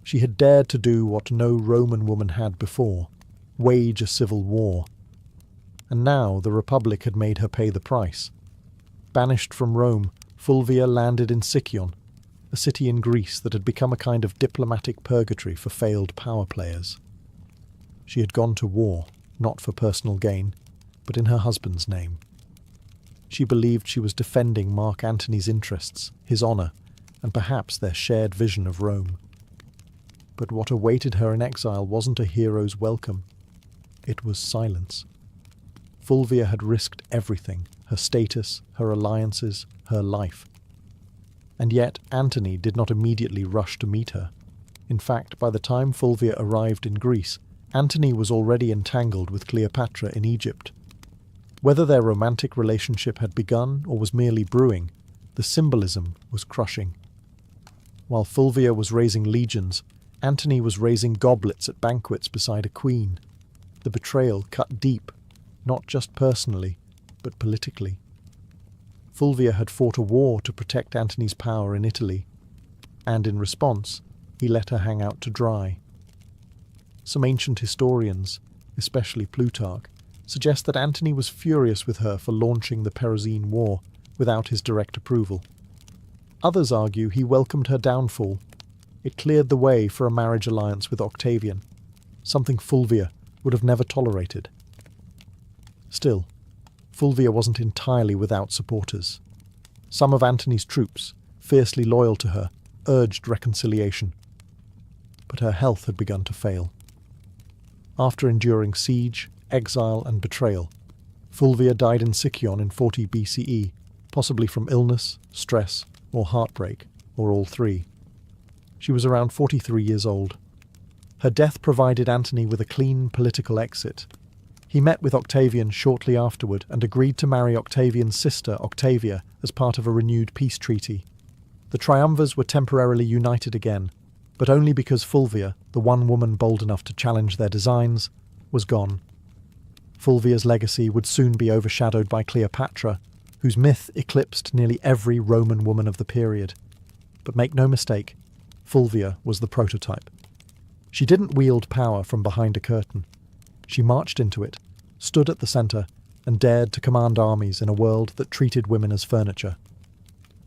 She had dared to do what no Roman woman had before, wage a civil war. And now the Republic had made her pay the price. Banished from Rome, Fulvia landed in Sicyon, a city in Greece that had become a kind of diplomatic purgatory for failed power players. She had gone to war, not for personal gain, but in her husband's name. She believed she was defending Mark Antony's interests, his honour, and perhaps their shared vision of Rome. But what awaited her in exile wasn't a hero's welcome. It was silence. Fulvia had risked everything, her status, her alliances, her life. And yet Antony did not immediately rush to meet her. In fact, by the time Fulvia arrived in Greece, Antony was already entangled with Cleopatra in Egypt. Whether their romantic relationship had begun or was merely brewing, the symbolism was crushing. While Fulvia was raising legions, Antony was raising goblets at banquets beside a queen. The betrayal cut deep, not just personally, but politically. Fulvia had fought a war to protect Antony's power in Italy, and in response, he let her hang out to dry. Some ancient historians, especially Plutarch, suggest that Antony was furious with her for launching the Perusine War without his direct approval. Others argue he welcomed her downfall. It cleared the way for a marriage alliance with Octavian, something Fulvia would have never tolerated. Still, Fulvia wasn't entirely without supporters. Some of Antony's troops, fiercely loyal to her, urged reconciliation. But her health had begun to fail. After enduring siege, exile, and betrayal, Fulvia died in Sicyon in 40 BCE, possibly from illness, stress, or heartbreak, or all three. She was around 43 years old. Her death provided Antony with a clean political exit. He met with Octavian shortly afterward and agreed to marry Octavian's sister, Octavia, as part of a renewed peace treaty. The triumvirs were temporarily united again, but only because Fulvia, the one woman bold enough to challenge their designs, was gone. Fulvia's legacy would soon be overshadowed by Cleopatra, whose myth eclipsed nearly every Roman woman of the period. But make no mistake, Fulvia was the prototype. She didn't wield power from behind a curtain. She marched into it, stood at the centre, and dared to command armies in a world that treated women as furniture.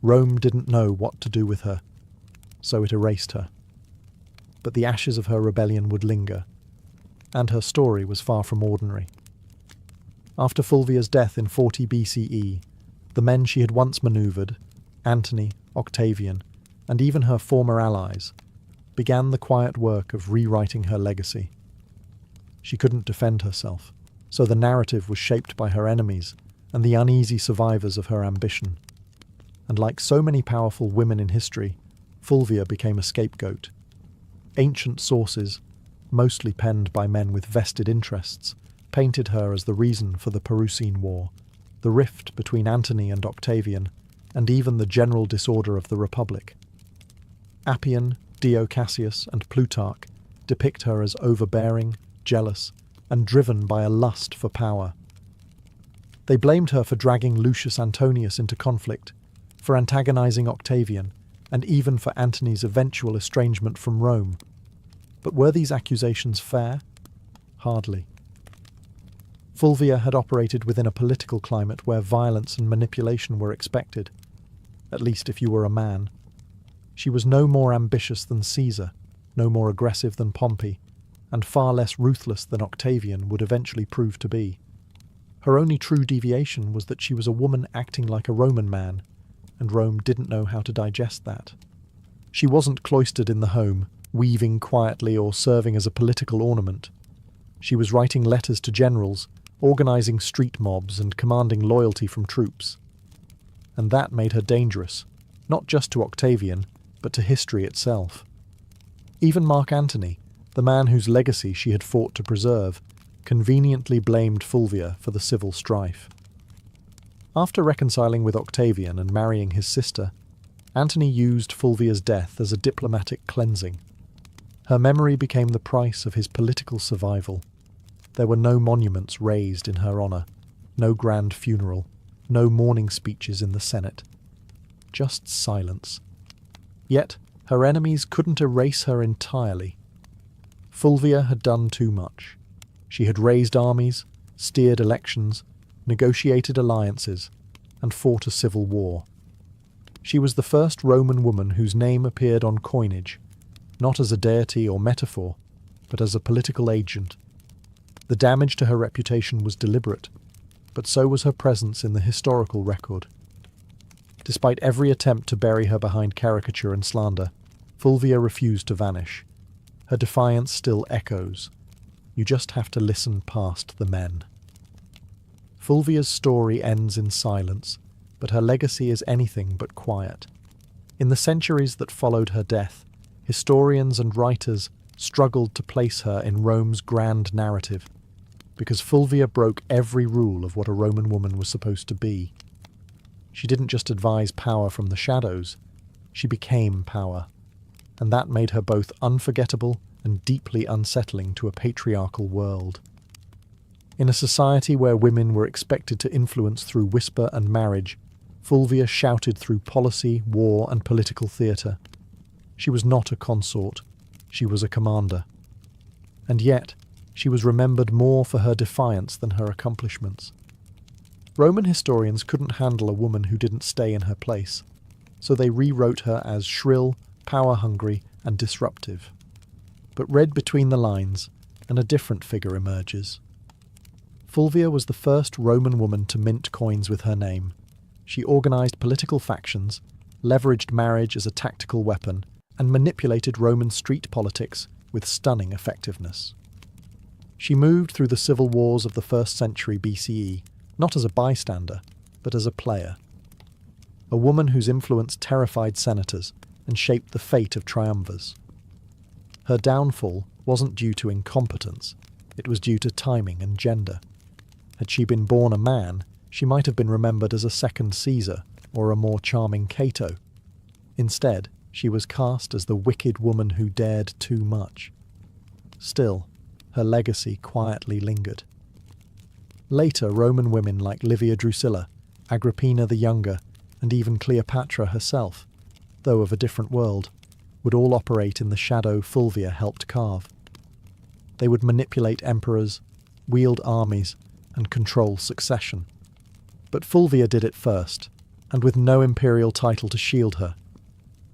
Rome didn't know what to do with her, so it erased her. But the ashes of her rebellion would linger, and her story was far from ordinary. After Fulvia's death in 40 BCE, the men she had once manoeuvred, Antony, Octavian, and even her former allies, began the quiet work of rewriting her legacy. She couldn't defend herself, so the narrative was shaped by her enemies and the uneasy survivors of her ambition. And like so many powerful women in history, Fulvia became a scapegoat. Ancient sources, mostly penned by men with vested interests, painted her as the reason for the Perusine War, the rift between Antony and Octavian, and even the general disorder of the Republic. Appian, Dio Cassius, and Plutarch depict her as overbearing, jealous, and driven by a lust for power. They blamed her for dragging Lucius Antonius into conflict, for antagonizing Octavian, and even for Antony's eventual estrangement from Rome. But were these accusations fair? Hardly. Fulvia had operated within a political climate where violence and manipulation were expected, at least if you were a man. She was no more ambitious than Caesar, no more aggressive than Pompey, and far less ruthless than Octavian would eventually prove to be. Her only true deviation was that she was a woman acting like a Roman man, and Rome didn't know how to digest that. She wasn't cloistered in the home, weaving quietly or serving as a political ornament. She was writing letters to generals, organising street mobs and commanding loyalty from troops. And that made her dangerous, not just to Octavian, but to history itself. Even Mark Antony, the man whose legacy she had fought to preserve, conveniently blamed Fulvia for the civil strife. After reconciling with Octavian and marrying his sister, Antony used Fulvia's death as a diplomatic cleansing. Her memory became the price of his political survival. There were no monuments raised in her honour, no grand funeral, no mourning speeches in the Senate. Just silence. Yet her enemies couldn't erase her entirely. Fulvia had done too much. She had raised armies, steered elections, negotiated alliances, and fought a civil war. She was the first Roman woman whose name appeared on coinage, not as a deity or metaphor, but as a political agent. The damage to her reputation was deliberate, but so was her presence in the historical record. Despite every attempt to bury her behind caricature and slander, Fulvia refused to vanish. Her defiance still echoes. You just have to listen past the men. Fulvia's story ends in silence, but her legacy is anything but quiet. In the centuries that followed her death, historians and writers struggled to place her in Rome's grand narrative, because Fulvia broke every rule of what a Roman woman was supposed to be. She didn't just advise power from the shadows, she became power, and that made her both unforgettable and deeply unsettling to a patriarchal world. In a society where women were expected to influence through whisper and marriage, Fulvia shouted through policy, war, and political theatre. She was not a consort, she was a commander. And yet, she was remembered more for her defiance than her accomplishments. Roman historians couldn't handle a woman who didn't stay in her place, so they rewrote her as shrill, power-hungry, and disruptive. But read between the lines, and a different figure emerges. Fulvia was the first Roman woman to mint coins with her name. She organised political factions, leveraged marriage as a tactical weapon, and manipulated Roman street politics with stunning effectiveness. She moved through the civil wars of the 1st century BCE, not as a bystander, but as a player. A woman whose influence terrified senators and shaped the fate of triumvirs. Her downfall wasn't due to incompetence, it was due to timing and gender. Had she been born a man, she might have been remembered as a second Caesar or a more charming Cato. Instead, she was cast as the wicked woman who dared too much. Still, her legacy quietly lingered. Later, Roman women like Livia Drusilla, Agrippina the Younger, and even Cleopatra herself, though of a different world, would all operate in the shadow Fulvia helped carve. They would manipulate emperors, wield armies, and control succession. But Fulvia did it first, and with no imperial title to shield her.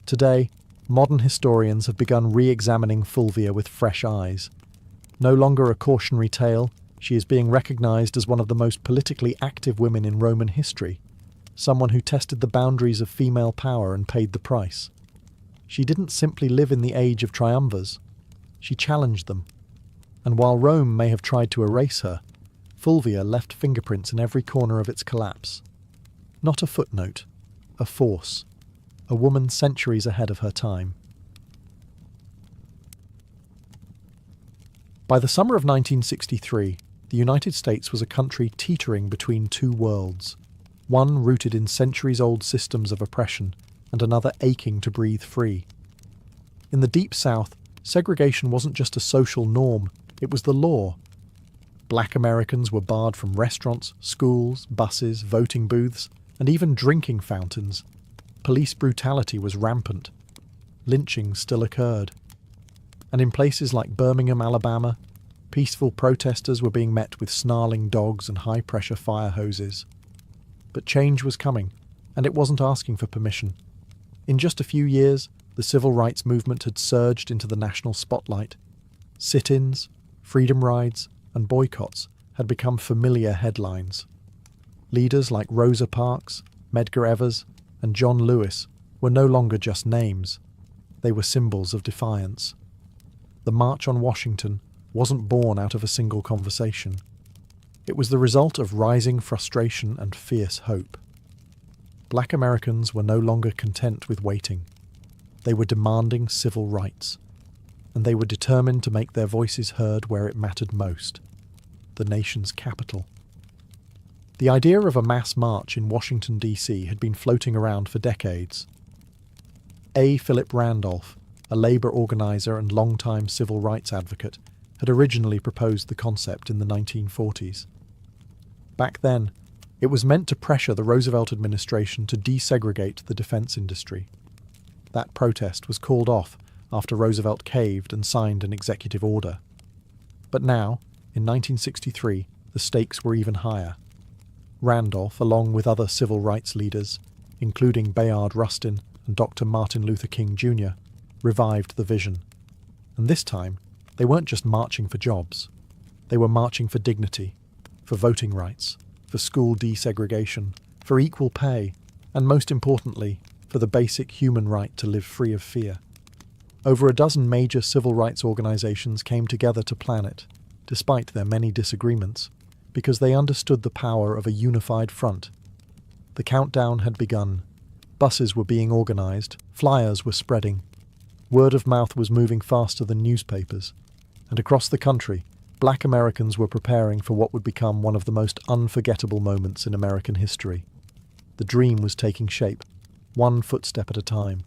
Today, modern historians have begun re-examining Fulvia with fresh eyes. No longer a cautionary tale, she is being recognised as one of the most politically active women in Roman history, someone who tested the boundaries of female power and paid the price. She didn't simply live in the age of triumvirs, she challenged them. And while Rome may have tried to erase her, Fulvia left fingerprints in every corner of its collapse. Not a footnote, a force, a woman centuries ahead of her time. By the summer of 1963, the United States was a country teetering between two worlds, one rooted in centuries-old systems of oppression and another aching to breathe free. In the Deep South, segregation wasn't just a social norm, it was the law. Black Americans were barred from restaurants, schools, buses, voting booths, and even drinking fountains. Police brutality was rampant. Lynching still occurred. And in places like Birmingham, Alabama, peaceful protesters were being met with snarling dogs and high-pressure fire hoses. But change was coming, and it wasn't asking for permission. In just a few years, the civil rights movement had surged into the national spotlight. Sit-ins, freedom rides, and boycotts had become familiar headlines. Leaders like Rosa Parks, Medgar Evers, and John Lewis were no longer just names. They were symbols of defiance. The March on Washington wasn't born out of a single conversation. It was the result of rising frustration and fierce hope. Black Americans were no longer content with waiting. They were demanding civil rights, and they were determined to make their voices heard where it mattered most, the nation's capital. The idea of a mass march in Washington, D.C. had been floating around for decades. A. Philip Randolph, a labor organizer and longtime civil rights advocate, had originally proposed the concept in the 1940s. Back then, it was meant to pressure the Roosevelt administration to desegregate the defense industry. That protest was called off after Roosevelt caved and signed an executive order. But now, in 1963, the stakes were even higher. Randolph, along with other civil rights leaders, including Bayard Rustin and Dr. Martin Luther King Jr., revived the vision. And this time, they weren't just marching for jobs. They were marching for dignity, for voting rights, for school desegregation, for equal pay, and most importantly, for the basic human right to live free of fear. Over a dozen major civil rights organizations came together to plan it, despite their many disagreements, because they understood the power of a unified front. The countdown had begun. Buses were being organized, flyers were spreading. Word of mouth was moving faster than newspapers, and across the country, Black Americans were preparing for what would become one of the most unforgettable moments in American history. The dream was taking shape, one footstep at a time.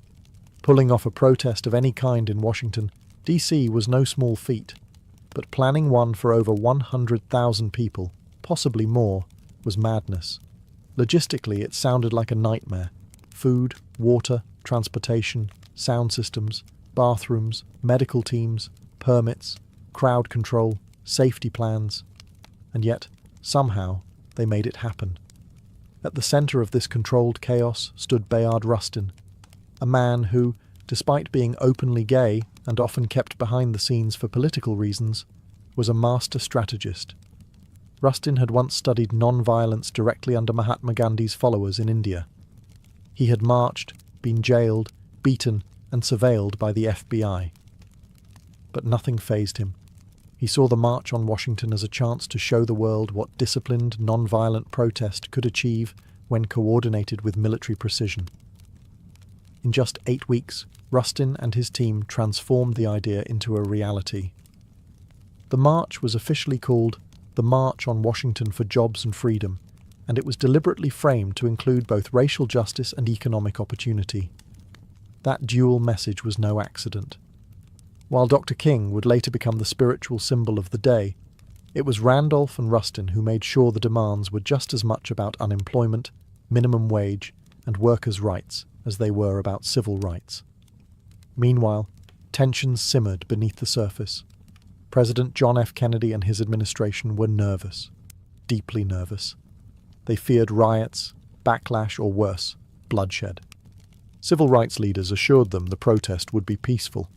Pulling off a protest of any kind in Washington, D.C. was no small feat, but planning one for over 100,000 people, possibly more, was madness. Logistically, it sounded like a nightmare. Food, water, transportation, sound systems, bathrooms, medical teams, permits, crowd control, safety plans. And yet, somehow, they made it happen. At the centre of this controlled chaos stood Bayard Rustin, a man who, despite being openly gay and often kept behind the scenes for political reasons, was a master strategist. Rustin had once studied non-violence directly under Mahatma Gandhi's followers in India. He had marched, been jailed, beaten, and surveilled by the FBI. But nothing fazed him. He saw the March on Washington as a chance to show the world what disciplined, non-violent protest could achieve when coordinated with military precision. In just 8 weeks, Rustin and his team transformed the idea into a reality. The march was officially called the March on Washington for Jobs and Freedom, and it was deliberately framed to include both racial justice and economic opportunity. That dual message was no accident. While Dr. King would later become the spiritual symbol of the day, it was Randolph and Rustin who made sure the demands were just as much about unemployment, minimum wage, and workers' rights as they were about civil rights. Meanwhile, tensions simmered beneath the surface. President John F. Kennedy and his administration were nervous, deeply nervous. They feared riots, backlash, or worse, bloodshed. Civil rights leaders assured them the protest would be peaceful.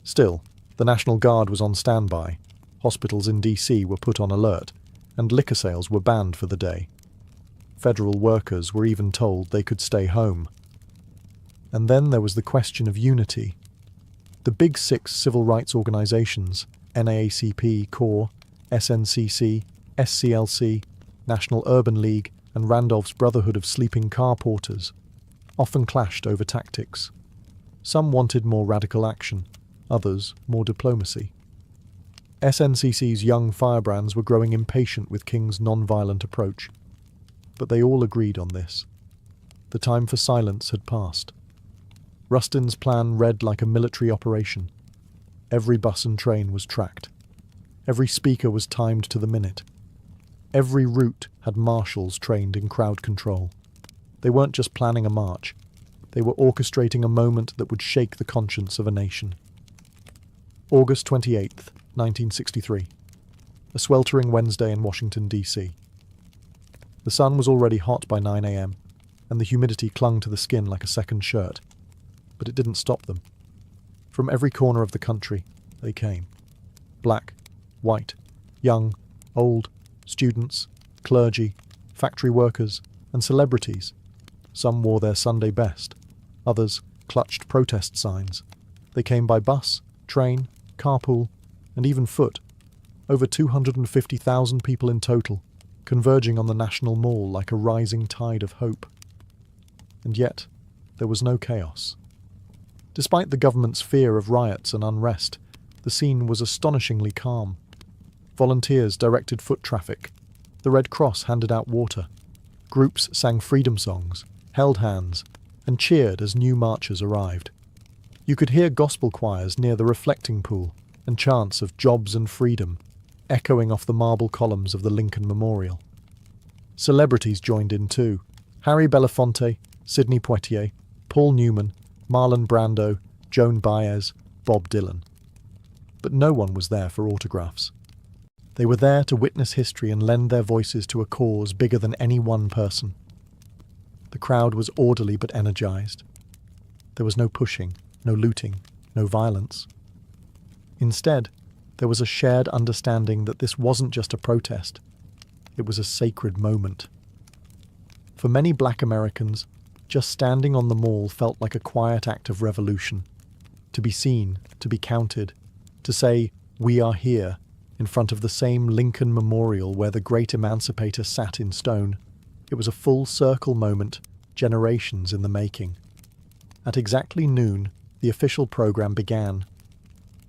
Still, the National Guard was on standby, hospitals in D.C. were put on alert, and liquor sales were banned for the day. Federal workers were even told they could stay home. And then there was the question of unity. The Big Six civil rights organizations, NAACP, CORE, SNCC, SCLC, National Urban League, and Randolph's Brotherhood of Sleeping Car Porters, often clashed over tactics. Some wanted more radical action, others more diplomacy. SNCC's young firebrands were growing impatient with King's non-violent approach, but they all agreed on this. The time for silence had passed. Rustin's plan read like a military operation. Every bus and train was tracked. Every speaker was timed to the minute. Every route had marshals trained in crowd control. They weren't just planning a march. They were orchestrating a moment that would shake the conscience of a nation. August 28th, 1963. A sweltering Wednesday in Washington, D.C. The sun was already hot by 9 a.m., and the humidity clung to the skin like a second shirt. But it didn't stop them. From every corner of the country, they came. Black, white, young, old, students, clergy, factory workers, and celebrities. Some wore their Sunday best. Others clutched protest signs. They came by bus, train, carpool, and even foot. Over 250,000 people in total, converging on the National Mall like a rising tide of hope. And yet, there was no chaos. Despite the government's fear of riots and unrest, the scene was astonishingly calm. Volunteers directed foot traffic. The Red Cross handed out water. Groups sang freedom songs, held hands, and cheered as new marchers arrived. You could hear gospel choirs near the reflecting pool and chants of jobs and freedom echoing off the marble columns of the Lincoln Memorial. Celebrities joined in too. Harry Belafonte, Sidney Poitier, Paul Newman, Marlon Brando, Joan Baez, Bob Dylan. But no one was there for autographs. They were there to witness history and lend their voices to a cause bigger than any one person. The crowd was orderly but energized. There was no pushing, no looting, no violence. Instead, there was a shared understanding that this wasn't just a protest. It was a sacred moment. For many Black Americans, just standing on the mall felt like a quiet act of revolution. To be seen, to be counted, to say, "We are here," in front of the same Lincoln Memorial where the great emancipator sat in stone. It was a full circle moment, generations in the making. At exactly noon, the official program began.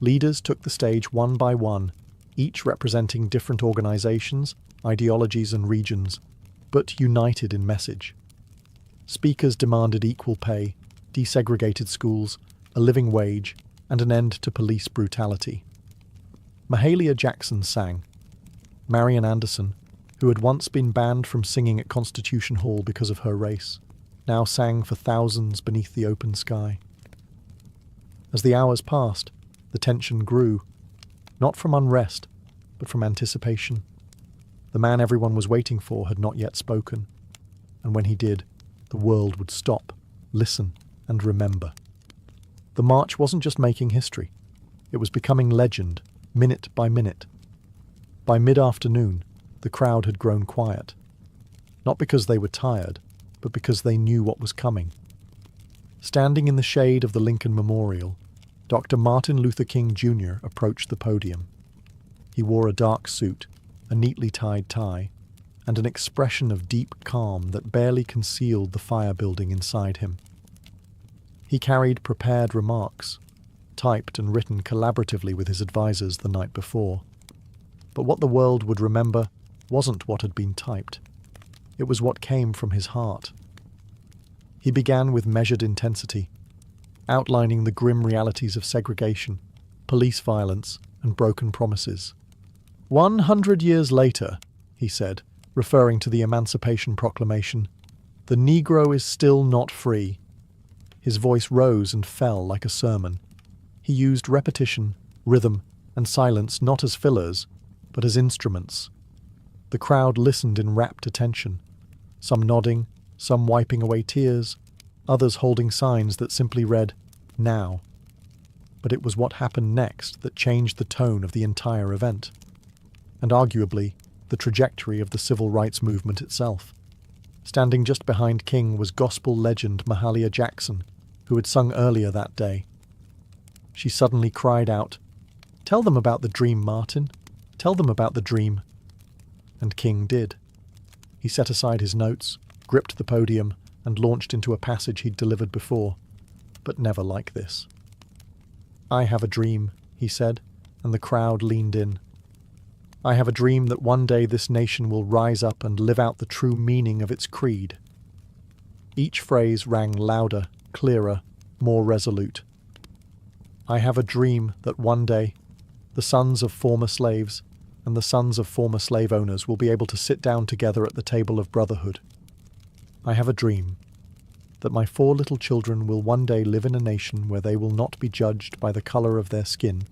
Leaders took the stage one by one, each representing different organizations, ideologies and regions, but united in message. Speakers demanded equal pay, desegregated schools, a living wage, and an end to police brutality. Mahalia Jackson sang. Marian Anderson, who had once been banned from singing at Constitution Hall because of her race, now sang for thousands beneath the open sky. As the hours passed, the tension grew, not from unrest, but from anticipation. The man everyone was waiting for had not yet spoken, and when he did, the world would stop, listen, and remember. The march wasn't just making history. It was becoming legend, minute by minute. By mid-afternoon, the crowd had grown quiet. Not because they were tired, but because they knew what was coming. Standing in the shade of the Lincoln Memorial, Dr. Martin Luther King Jr. approached the podium. He wore a dark suit, a neatly tied tie, and an expression of deep calm that barely concealed the fire building inside him. He carried prepared remarks, typed and written collaboratively with his advisors the night before. But what the world would remember wasn't what had been typed. It was what came from his heart. He began with measured intensity, outlining the grim realities of segregation, police violence, and broken promises. 100 years later, he said, referring to the Emancipation Proclamation, the Negro is still not free. His voice rose and fell like a sermon. He used repetition, rhythm, and silence not as fillers, but as instruments. The crowd listened in rapt attention, some nodding, some wiping away tears, others holding signs that simply read, "Now." But it was what happened next that changed the tone of the entire event, and arguably the trajectory of the civil rights movement itself. Standing just behind King was gospel legend Mahalia Jackson, who had sung earlier that day. She suddenly cried out, "Tell them about the dream, Martin. Tell them about the dream." And King did. He set aside his notes, gripped the podium, and launched into a passage he'd delivered before, but never like this. "I have a dream," he said, and the crowd leaned in. "I have a dream that one day this nation will rise up and live out the true meaning of its creed." Each phrase rang louder, clearer, more resolute. "I have a dream that one day..." The sons of former slaves and the sons of former slave owners will be able to sit down together at the table of brotherhood. I have a dream that my 4 little children will one day live in a nation where they will not be judged by the color of their skin,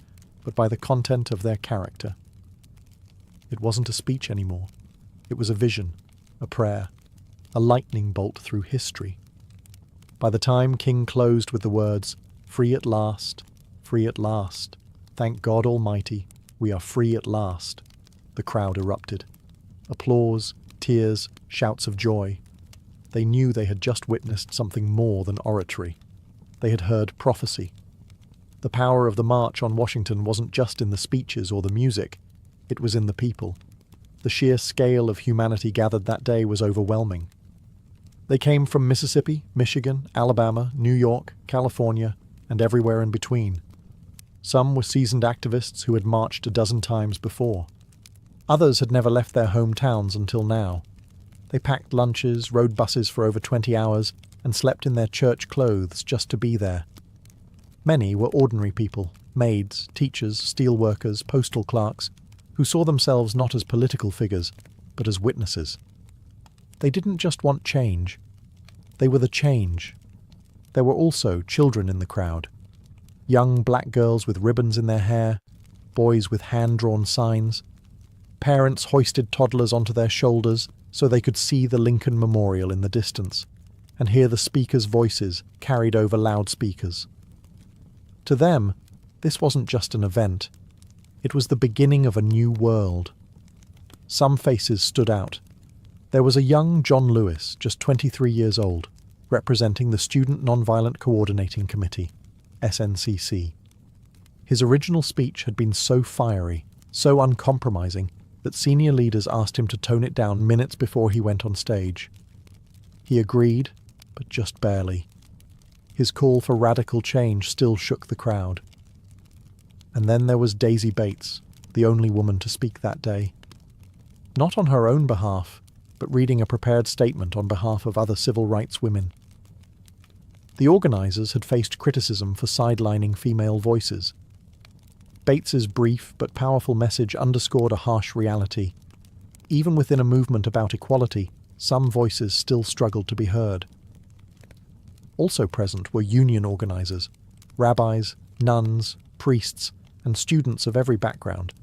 but by the content of their character. It wasn't a speech anymore. It was a vision, a prayer, a lightning bolt through history. By the time King closed with the words, free at last, thank God Almighty, we are free at last, the crowd erupted. Applause, tears, shouts of joy. They knew they had just witnessed something more than oratory. They had heard prophecy. The power of the March on Washington wasn't just in the speeches or the music, it was in the people. The sheer scale of humanity gathered that day was overwhelming. They came from Mississippi, Michigan, Alabama, New York, California, and everywhere in between. Some were seasoned activists who had marched a dozen times before. Others had never left their hometowns until now. They packed lunches, rode buses for over 20 hours, and slept in their church clothes just to be there. Many were ordinary people, maids, teachers, steel workers, postal clerks, who saw themselves not as political figures, but as witnesses. They didn't just want change. They were the change. There were also children in the crowd. Young black girls with ribbons in their hair, boys with hand-drawn signs. Parents hoisted toddlers onto their shoulders so they could see the Lincoln Memorial in the distance and hear the speakers' voices carried over loudspeakers. To them, this wasn't just an event. It was the beginning of a new world. Some faces stood out. There was a young John Lewis, just 23 years old, representing the Student Nonviolent Coordinating Committee, SNCC. His original speech had been so fiery, so uncompromising, that senior leaders asked him to tone it down minutes before he went on stage. He agreed, but just barely. His call for radical change still shook the crowd. And then there was Daisy Bates, the only woman to speak that day. Not on her own behalf, but reading a prepared statement on behalf of other civil rights women. The organizers had faced criticism for sidelining female voices. Bates's brief but powerful message underscored a harsh reality. Even within a movement about equality, some voices still struggled to be heard. Also present were union organizers, rabbis, nuns, priests, and students of every background.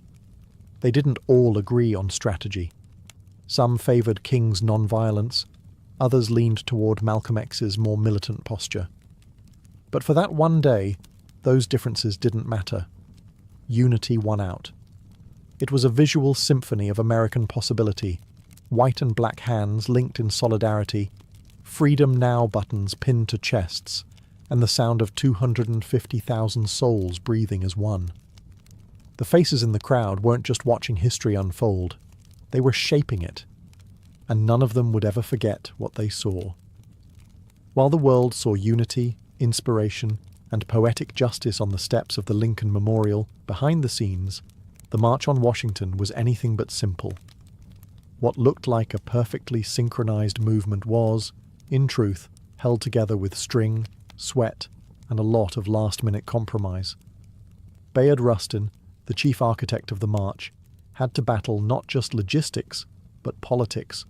They didn't all agree on strategy. Some favored King's nonviolence, others leaned toward Malcolm X's more militant posture. But for that one day, those differences didn't matter. Unity won out. It was a visual symphony of American possibility, white and black hands linked in solidarity, Freedom Now buttons pinned to chests, and the sound of 250,000 souls breathing as one. The faces in the crowd weren't just watching history unfold, they were shaping it, and none of them would ever forget what they saw. While the world saw unity, inspiration, and poetic justice on the steps of the Lincoln Memorial, behind the scenes, the March on Washington was anything but simple. What looked like a perfectly synchronized movement was, in truth, held together with string, sweat, and a lot of last-minute compromise. Bayard Rustin, the chief architect of the march, had to battle not just logistics, but politics.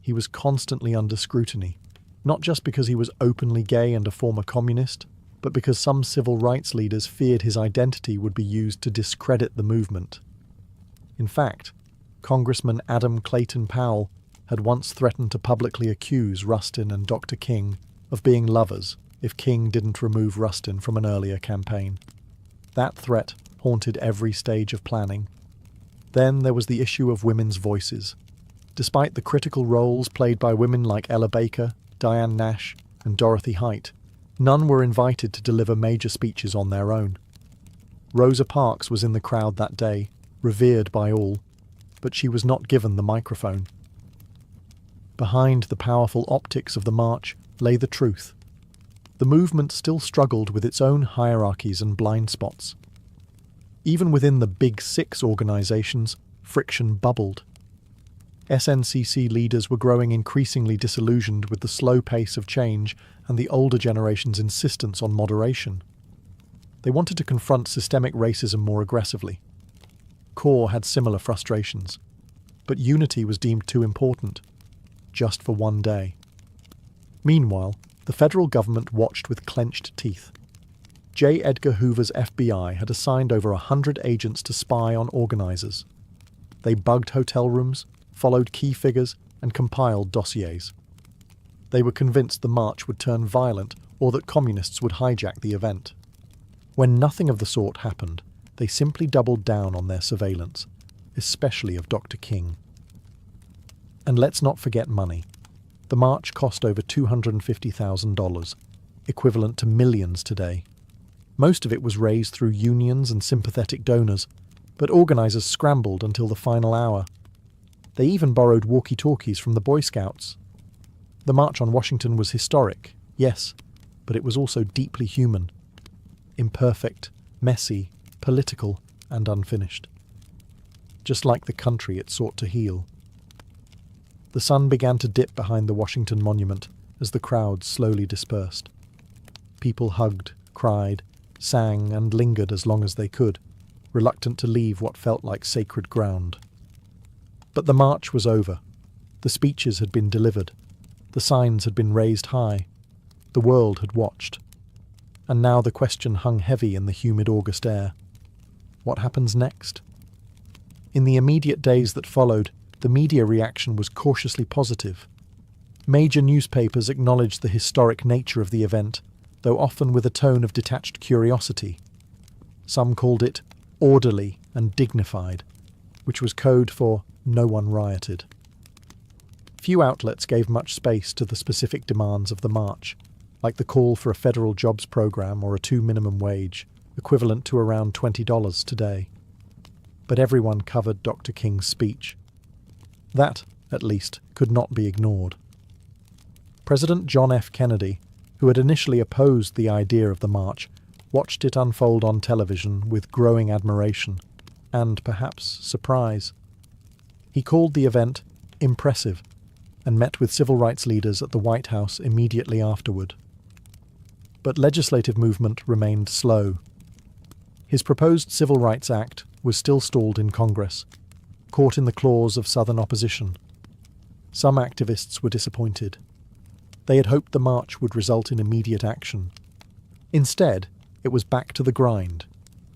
He was constantly under scrutiny, not just because he was openly gay and a former communist, but because some civil rights leaders feared his identity would be used to discredit the movement. In fact, Congressman Adam Clayton Powell had once threatened to publicly accuse Rustin and Dr. King of being lovers if King didn't remove Rustin from an earlier campaign. That threat haunted every stage of planning. Then there was the issue of women's voices. Despite the critical roles played by women like Ella Baker, Diane Nash, and Dorothy Height, none were invited to deliver major speeches on their own. Rosa Parks was in the crowd that day, revered by all, but she was not given the microphone. Behind the powerful optics of the march lay the truth. The movement still struggled with its own hierarchies and blind spots. Even within the Big Six organizations, friction bubbled. SNCC leaders were growing increasingly disillusioned with the slow pace of change and the older generation's insistence on moderation. They wanted to confront systemic racism more aggressively, CORE had similar frustrations. But unity was deemed too important, just for one day. Meanwhile, the federal government watched with clenched teeth. J. Edgar Hoover's FBI had assigned over 100 agents to spy on organizers. They bugged hotel rooms, followed key figures, and compiled dossiers. They were convinced the march would turn violent or that communists would hijack the event. When nothing of the sort happened, they simply doubled down on their surveillance, especially of Dr. King. And let's not forget money. The march cost over $250,000, equivalent to millions today. Most of it was raised through unions and sympathetic donors, but organizers scrambled until the final hour. They even borrowed walkie-talkies from the Boy Scouts. The March on Washington was historic, yes, but it was also deeply human. Imperfect, messy, political, and unfinished. Just like the country it sought to heal. The sun began to dip behind the Washington Monument as the crowds slowly dispersed. People hugged, cried, sang, and lingered as long as they could, reluctant to leave what felt like sacred ground. But the march was over. The speeches had been delivered. The signs had been raised high. The world had watched. And now the question hung heavy in the humid August air. What happens next? In the immediate days that followed, the media reaction was cautiously positive. Major newspapers acknowledged the historic nature of the event, though often with a tone of detached curiosity. Some called it orderly and dignified, which was code for no one rioted. Few outlets gave much space to the specific demands of the march, like the call for a federal jobs program or a $2 minimum wage, equivalent to around $20 today. But everyone covered Dr. King's speech. That, at least, could not be ignored. President John F. Kennedy, who had initially opposed the idea of the march, watched it unfold on television with growing admiration and, perhaps, surprise. He called the event impressive and met with civil rights leaders at the White House immediately afterward. But legislative movement remained slow. His proposed Civil Rights Act was still stalled in Congress, caught in the claws of Southern opposition. Some activists were disappointed. They had hoped the march would result in immediate action. Instead, it was back to the grind,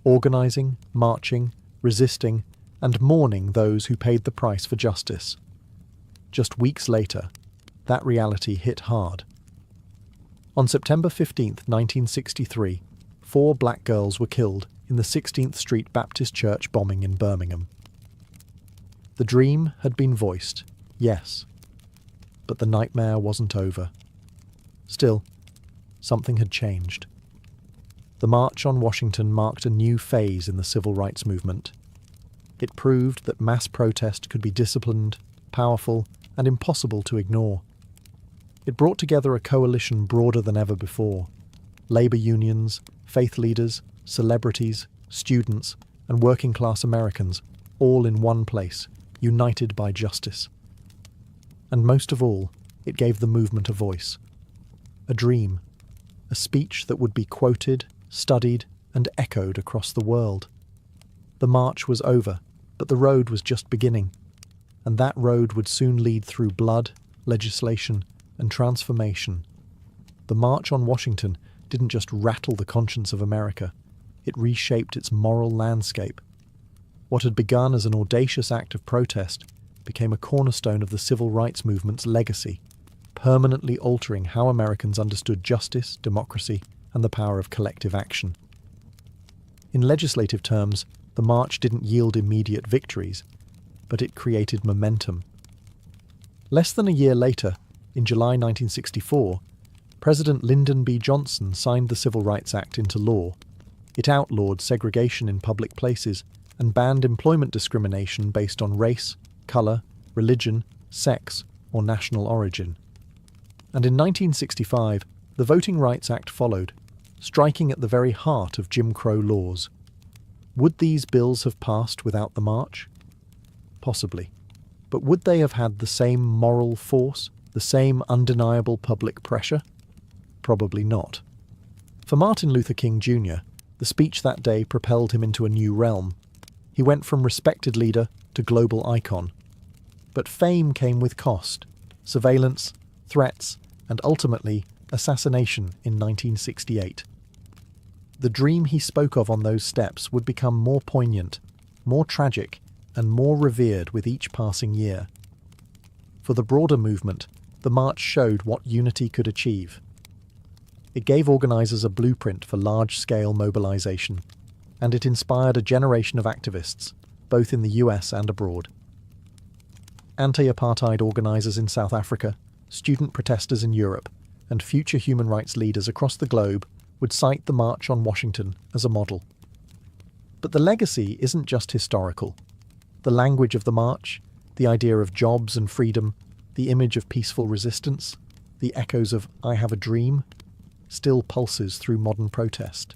organizing, marching, resisting, and mourning those who paid the price for justice. Just weeks later, that reality hit hard. On September 15, 1963, 4 black girls were killed in the 16th Street Baptist Church bombing in Birmingham. The dream had been voiced, yes, but the nightmare wasn't over. Still, something had changed. The March on Washington marked a new phase in the civil rights movement. It proved that mass protest could be disciplined, powerful, and impossible to ignore. It brought together a coalition broader than ever before. Labor unions, faith leaders, celebrities, students, and working-class Americans, all in one place, united by justice. And most of all, it gave the movement a voice. A dream. A speech that would be quoted, studied, and echoed across the world. The march was over, but the road was just beginning. And that road would soon lead through blood, legislation, and transformation. The March on Washington didn't just rattle the conscience of America, it reshaped its moral landscape. What had begun as an audacious act of protest became a cornerstone of the civil rights movement's legacy, permanently altering how Americans understood justice, democracy, and the power of collective action. In legislative terms, the march didn't yield immediate victories, but it created momentum. Less than a year later, in July 1964, President Lyndon B. Johnson signed the Civil Rights Act into law. It outlawed segregation in public places and banned employment discrimination based on race, colour, religion, sex, or national origin. And in 1965, the Voting Rights Act followed, striking at the very heart of Jim Crow laws. Would these bills have passed without the march? Possibly. But would they have had the same moral force, the same undeniable public pressure? Probably not. For Martin Luther King Jr., the speech that day propelled him into a new realm. He went from respected leader to global icon. But fame came with cost: surveillance, threats, and ultimately assassination in 1968. The dream he spoke of on those steps would become more poignant, more tragic, and more revered with each passing year. For the broader movement, the march showed what unity could achieve. It gave organisers a blueprint for large-scale mobilisation, and it inspired a generation of activists, both in the US and abroad. Anti-apartheid organisers in South Africa, student protesters in Europe, and future human rights leaders across the globe would cite the March on Washington as a model. But the legacy isn't just historical. The language of the march, the idea of jobs and freedom, the image of peaceful resistance, the echoes of "I have a dream," still pulses through modern protest.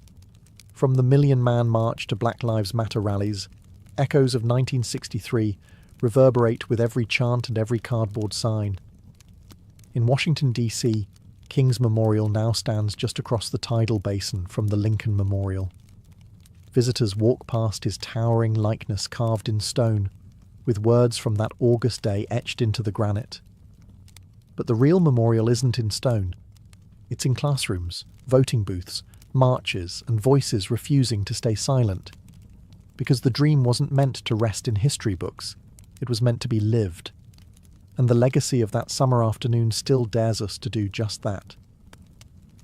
From the Million-Man March to Black Lives Matter rallies, echoes of 1963 reverberate with every chant and every cardboard sign. In Washington, D.C., King's Memorial now stands just across the tidal basin from the Lincoln Memorial. Visitors walk past his towering likeness carved in stone, with words from that August day etched into the granite. But the real memorial isn't in stone. It's in classrooms, voting booths, marches, and voices refusing to stay silent. Because the dream wasn't meant to rest in history books, it was meant to be lived. And the legacy of that summer afternoon still dares us to do just that.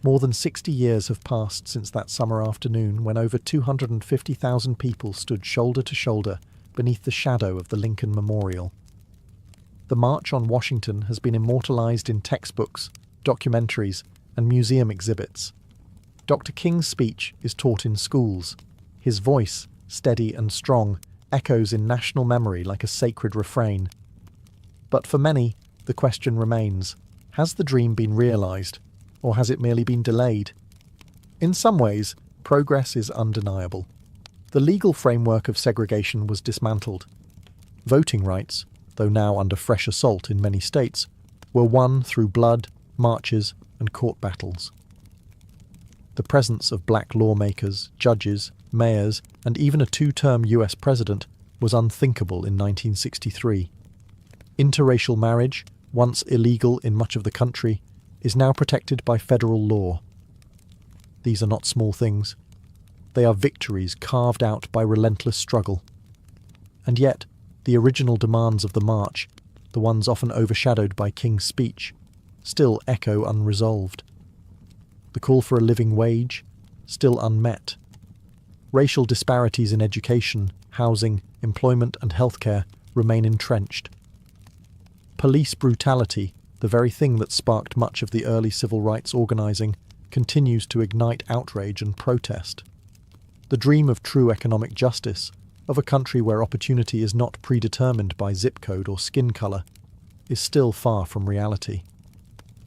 More than 60 years have passed since that summer afternoon when over 250,000 people stood shoulder to shoulder beneath the shadow of the Lincoln Memorial. The March on Washington has been immortalized in textbooks, documentaries, and museum exhibits. Dr. King's speech is taught in schools. His voice, steady and strong, echoes in national memory like a sacred refrain. But for many, the question remains: has the dream been realized, or has it merely been delayed? In some ways, progress is undeniable. The legal framework of segregation was dismantled. Voting rights, though now under fresh assault in many states, were won through blood, marches, and court battles. The presence of black lawmakers, judges, mayors, and even a two-term US president was unthinkable in 1963. Interracial marriage, once illegal in much of the country, is now protected by federal law. These are not small things. They are victories carved out by relentless struggle. And yet, the original demands of the march, the ones often overshadowed by King's speech, still echo unresolved. The call for a living wage, still unmet. Racial disparities in education, housing, employment and healthcare remain entrenched. Police brutality, the very thing that sparked much of the early civil rights organising, continues to ignite outrage and protest. The dream of true economic justice, of a country where opportunity is not predetermined by zip code or skin colour, is still far from reality.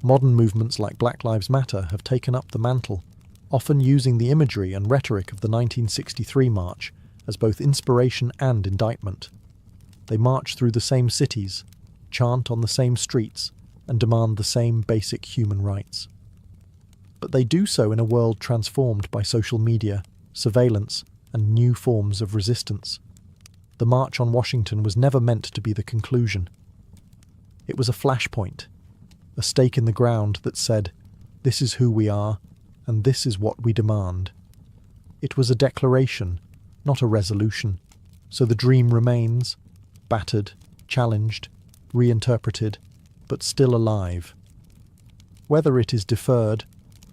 Modern movements like Black Lives Matter have taken up the mantle, often using the imagery and rhetoric of the 1963 march as both inspiration and indictment. They march through the same cities, chant on the same streets, and demand the same basic human rights. But they do so in a world transformed by social media, surveillance, and new forms of resistance. The March on Washington was never meant to be the conclusion. It was a flashpoint, a stake in the ground that said, "This is who we are, and this is what we demand." It was a declaration, not a resolution, so the dream remains, battered, challenged, reinterpreted, but still alive. Whether it is deferred,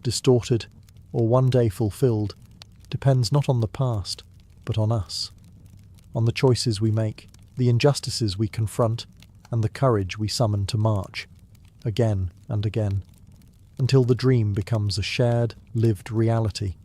distorted, or one day fulfilled depends not on the past, but on us, on the choices we make, the injustices we confront, and the courage we summon to march, again and again, until the dream becomes a shared, lived reality.